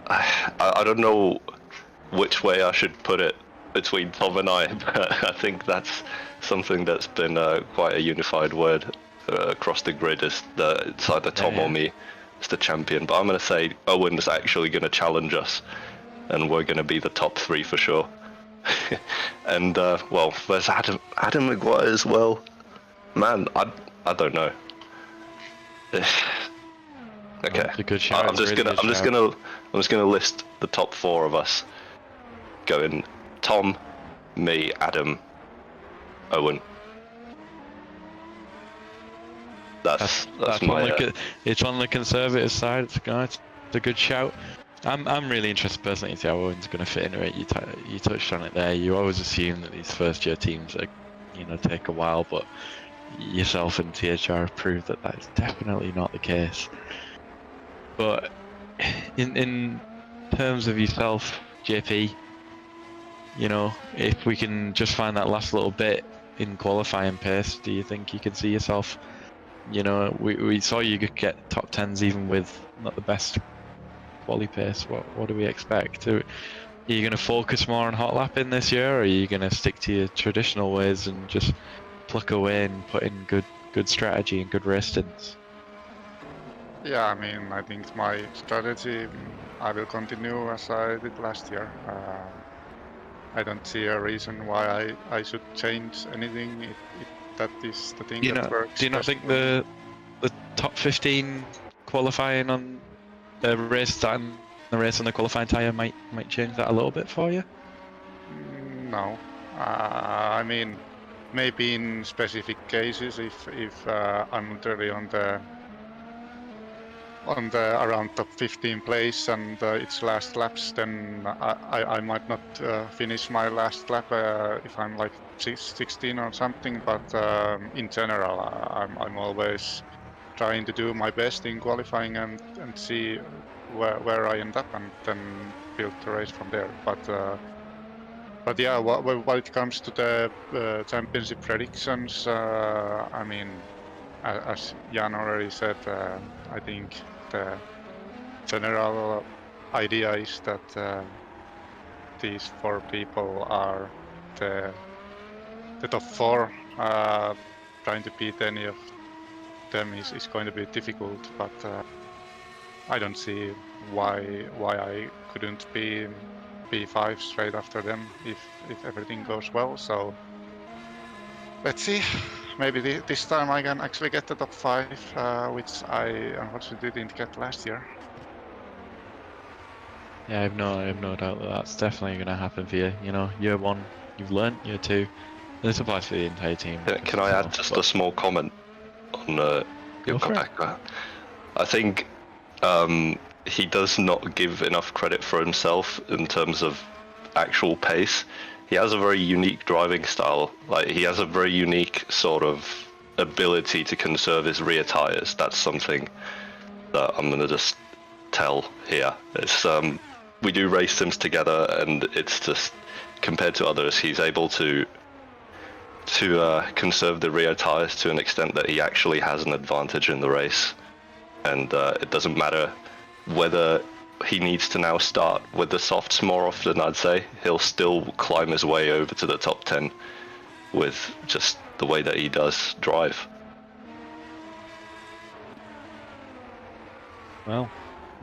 I don't know which way I should put it between Tom and I, but I think that's something that's been quite a unified word across the grid. It's either Tom or me as the champion, but I'm going to say Owen's actually going to challenge us, and we're going to be the top 3 for sure. And well, there's Adam McGuire as well. Man, I don't know. Okay, That's a good shout. I'm just gonna list the top 4 of us. Going Tom, me, Adam, Owen. That's my. It's on the conservative side. It's a good shout. I'm really interested personally to see how Owen's going to fit into it. You touched on it there. You always assume that these first year teams are, take a while, but yourself and THR have proved that is definitely not the case. But in terms of yourself, JP, if we can just find that last little bit in qualifying pace, do you think you can see yourself? We saw you get top 10s even with not the best quali pace. What do we expect? Are you going to focus more on hot lapping this year, or are you going to stick to your traditional ways and just pluck away and put in good strategy and good race stints? Yeah, I mean, I think my strategy, I will continue as I did last year. I don't see a reason why I should change anything. That is the thing that works. Do you not think the top 15 qualifying on the race and the race on the qualifying tyre might change that a little bit for you? No, I mean, maybe in specific cases, if I'm literally on the around top 15 place and it's last laps, then I might not finish my last lap if I'm like 16 or something. But in general, I'm always trying to do my best in qualifying and see where I end up, and then build the race from there. But yeah, when it comes to the championship predictions, I mean, as Jan already said, I think the general idea is that these 4 people are the top 4. Trying to beat any of them is going to be difficult, but I don't see why I couldn't be P5 straight after them if everything goes well. So let's see. Maybe this time I can actually get the top 5, which I unfortunately didn't get last year. Yeah, I have no doubt that that's definitely going to happen for you. You know, year 1 you've learnt, year 2 this applies for the entire team. Can I add just a small comment on your comeback? I think he does not give enough credit for himself in terms of actual pace. He has a very unique driving style. Like, he has a very unique sort of ability to conserve his rear tires. That's something that I'm gonna just tell here. It's we do race sims together, and it's just, compared to others, he's able to conserve the rear tires to an extent that he actually has an advantage in the race. And it doesn't matter whether he needs to now start with the softs more often. I'd say he'll still climb his way over to the top 10 with just the way that he does drive. Well,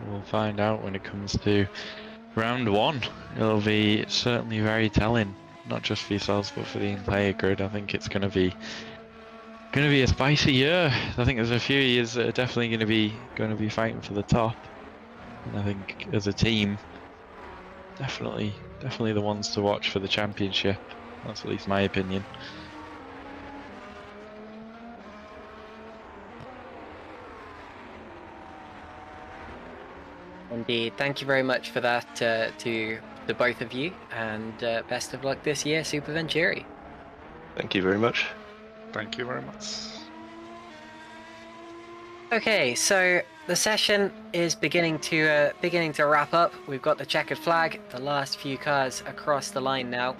we'll find out when it comes to round 1. It'll be certainly very telling, not just for yourselves but for the entire grid. I think it's going to be a spicy year. I think there's a few years that are definitely going to be fighting for the top. And I think as a team, definitely the ones to watch for the championship. That's at least my opinion. Indeed. Thank you very much for that to the both of you, and best of luck this year, Super Venturi. Thank you very much. Thank you very much. Okay, so the session is beginning to wrap up. We've got the checkered flag, the last few cars across the line now,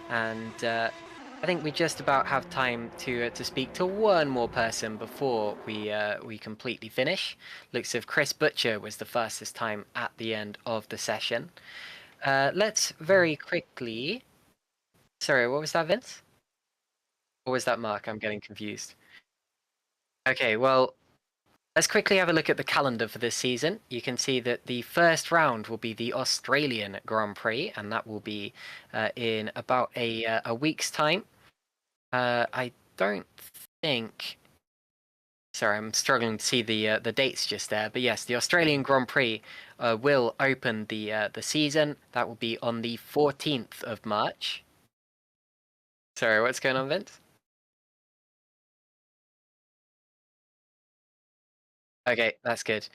and I think we just about have time to speak to one more person before we completely finish. Looks as if Chris Butcher was the fastest time at the end of the session. Let's very quickly. Sorry, what was that, Vince? Or was that Mark? I'm getting confused. Okay, well, let's quickly have a look at the calendar for this season. You can see that the first round will be the Australian Grand Prix, and that will be in about a week's time. I don't think... Sorry, I'm struggling to see the dates just there. But yes, the Australian Grand Prix will open the season. That will be on the 14th of March. Sorry, what's going on, Vince? Okay, that's good.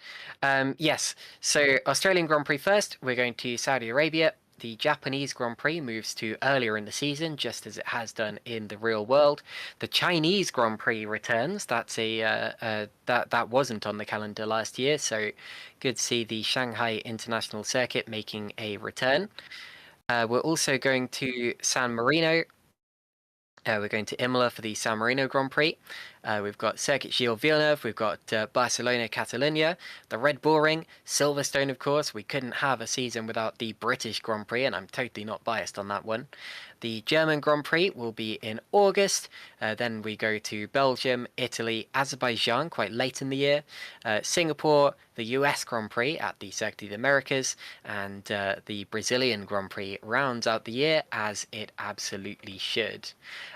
Yes, so Australian Grand Prix first, we're going to Saudi Arabia. The Japanese Grand Prix moves to earlier in the season, just as it has done in the real world. The Chinese Grand Prix returns. That's that wasn't on the calendar last year, so good to see the Shanghai International Circuit making a return. We're also going to San Marino. We're going to Imola for the San Marino Grand Prix. We've got Circuit Gilles Villeneuve, we've got Barcelona Catalunya, the Red Bull Ring, Silverstone, of course. We couldn't have a season without the British Grand Prix, and I'm totally not biased on that one. The German Grand Prix will be in August. Then we go to Belgium, Italy, Azerbaijan quite late in the year, Singapore, the US Grand Prix at the Circuit of the Americas, and the Brazilian Grand Prix rounds out the year, as it absolutely should.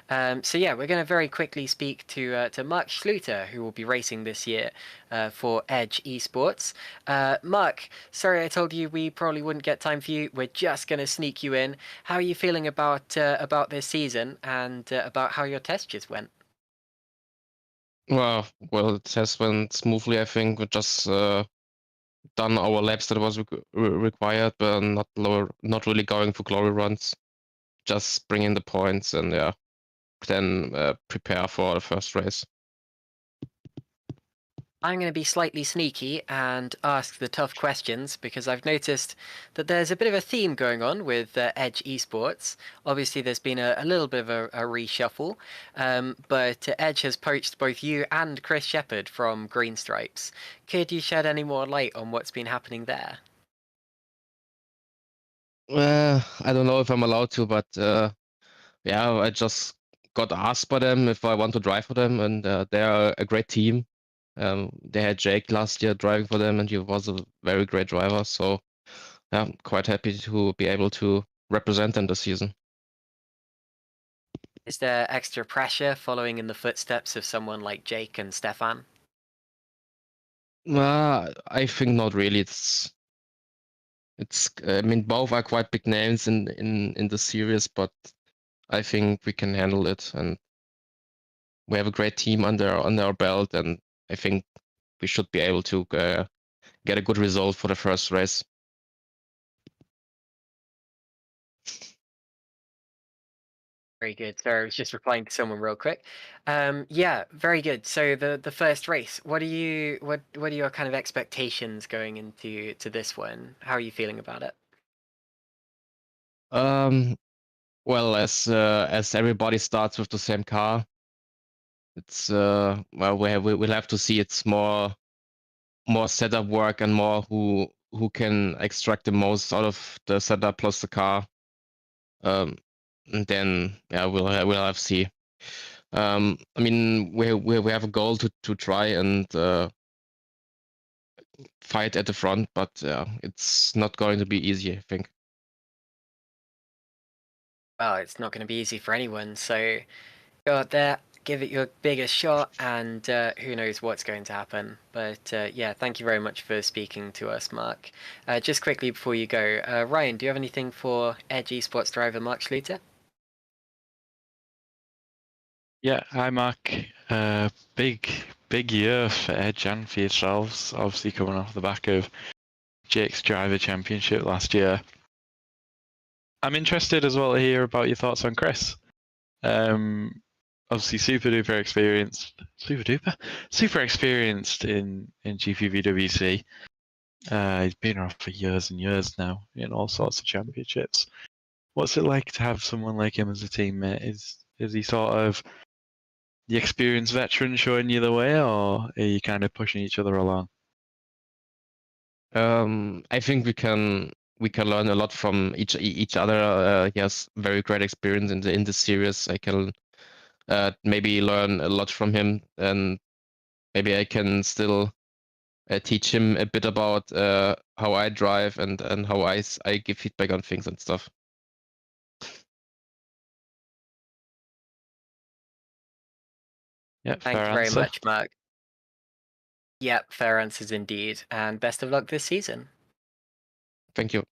So yeah, we're going to very quickly speak to Mark Schluter, who will be racing this year for Edge Esports. Mark, sorry I told you we probably wouldn't get time for you. We're just going to sneak you in. How are you feeling about this season, and about how your test just went? Well, the test went smoothly. I think we just done our laps that was required, but not really going for glory runs. Just bring in the points and then prepare for the first race. I'm going to be slightly sneaky and ask the tough questions, because I've noticed that there's a bit of a theme going on with Edge Esports. Obviously, there's been a little bit of a reshuffle, but Edge has poached both you and Chris Shepherd from Green Stripes. Could you shed any more light on what's been happening there? I don't know if I'm allowed to, but I just got asked by them if I want to drive for them, and they are a great team. They had Jake last year driving for them, and he was a very great driver. So, yeah, I'm quite happy to be able to represent them this season. Is there extra pressure following in the footsteps of someone like Jake and Stefan? I think not really. I mean, both are quite big names in the series, but I think we can handle it, and we have a great team under our belt, and I think we should be able to get a good result for the first race. Very good. Sorry, I was just replying to someone real quick. Yeah, very good. So the first race, what are your kind of expectations going into this one? How are you feeling about it? Well, as everybody starts with the same car, it's well, we'll have to see. It's more setup work and more who can extract the most out of the setup plus the car. And then yeah, we'll have to see. I mean, we have a goal to try and fight at the front, but it's not going to be easy, I think. Well, it's not going to be easy for anyone. So go out there, give it your biggest shot, and who knows what's going to happen. But yeah, thank you very much for speaking to us, Mark. Just quickly before you go, Ryan, do you have anything for Edge Esports driver Mark Schluter? Yeah, hi Mark. Big year for Edge and for yourselves. Obviously coming off the back of Jake's Driver Championship last year. I'm interested as well to hear about your thoughts on Chris. Obviously super experienced in GPVWC. He's been around for years and years now in all sorts of championships. What's it like to have someone like him as a teammate? Is he sort of the experienced veteran showing you the way, or are you kind of pushing each other along? I think we can learn a lot from each other. He has very great experience in the series. I can maybe learn a lot from him, and maybe I can still teach him a bit about how I drive and how I give feedback on things and stuff. Yeah, Thank fair you very answer. much, Mark. Yep, fair answers indeed, and best of luck this season. Thank you.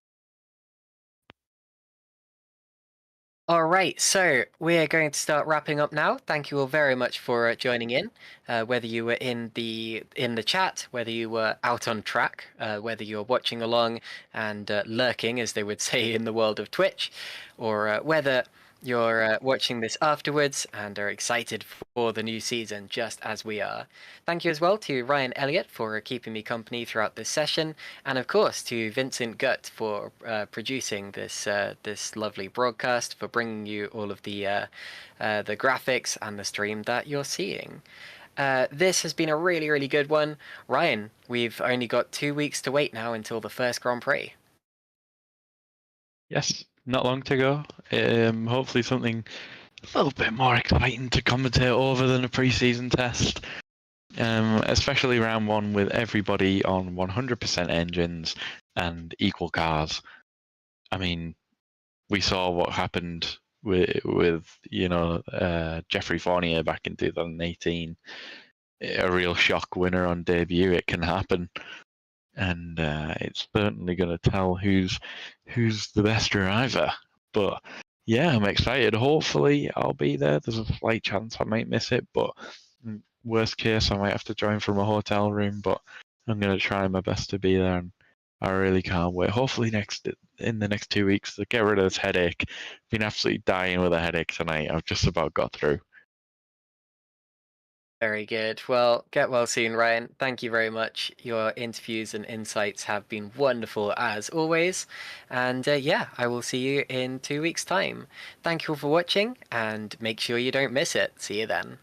All right, so we're going to start wrapping up now. Thank you all very much for joining in. Whether you were in the chat, whether you were out on track, whether you're watching along and lurking, as they would say in the world of Twitch, or whether you're watching this afterwards and are excited for the new season, just as we are. Thank you as well to Ryan Elliott for keeping me company throughout this session, and of course to Vincent Gutt for producing this lovely broadcast, for bringing you all of the graphics and the stream that you're seeing. This has been a really good one. Ryan, we've only got 2 weeks to wait now until the first Grand Prix. Yes, not long to go. Hopefully something a little bit more exciting to commentate over than a preseason test. Especially round one with everybody on 100% engines and equal cars. I mean, we saw what happened with Jeffrey Fournier back in 2018. A real shock winner on debut. It can happen. And it's certainly going to tell who's the best driver. But yeah, I'm excited. Hopefully, I'll be there. There's a slight chance I might miss it, but worst case, I might have to join from a hotel room. But I'm going to try my best to be there, and I really can't wait. Hopefully, in the next 2 weeks, to get rid of this headache. Been absolutely dying with a headache tonight. I've just about got through. Very good. Well, get well soon, Ryan. Thank you very much. Your interviews and insights have been wonderful as always. And yeah, I will see you in 2 weeks' time. Thank you all for watching, and make sure you don't miss it. See you then.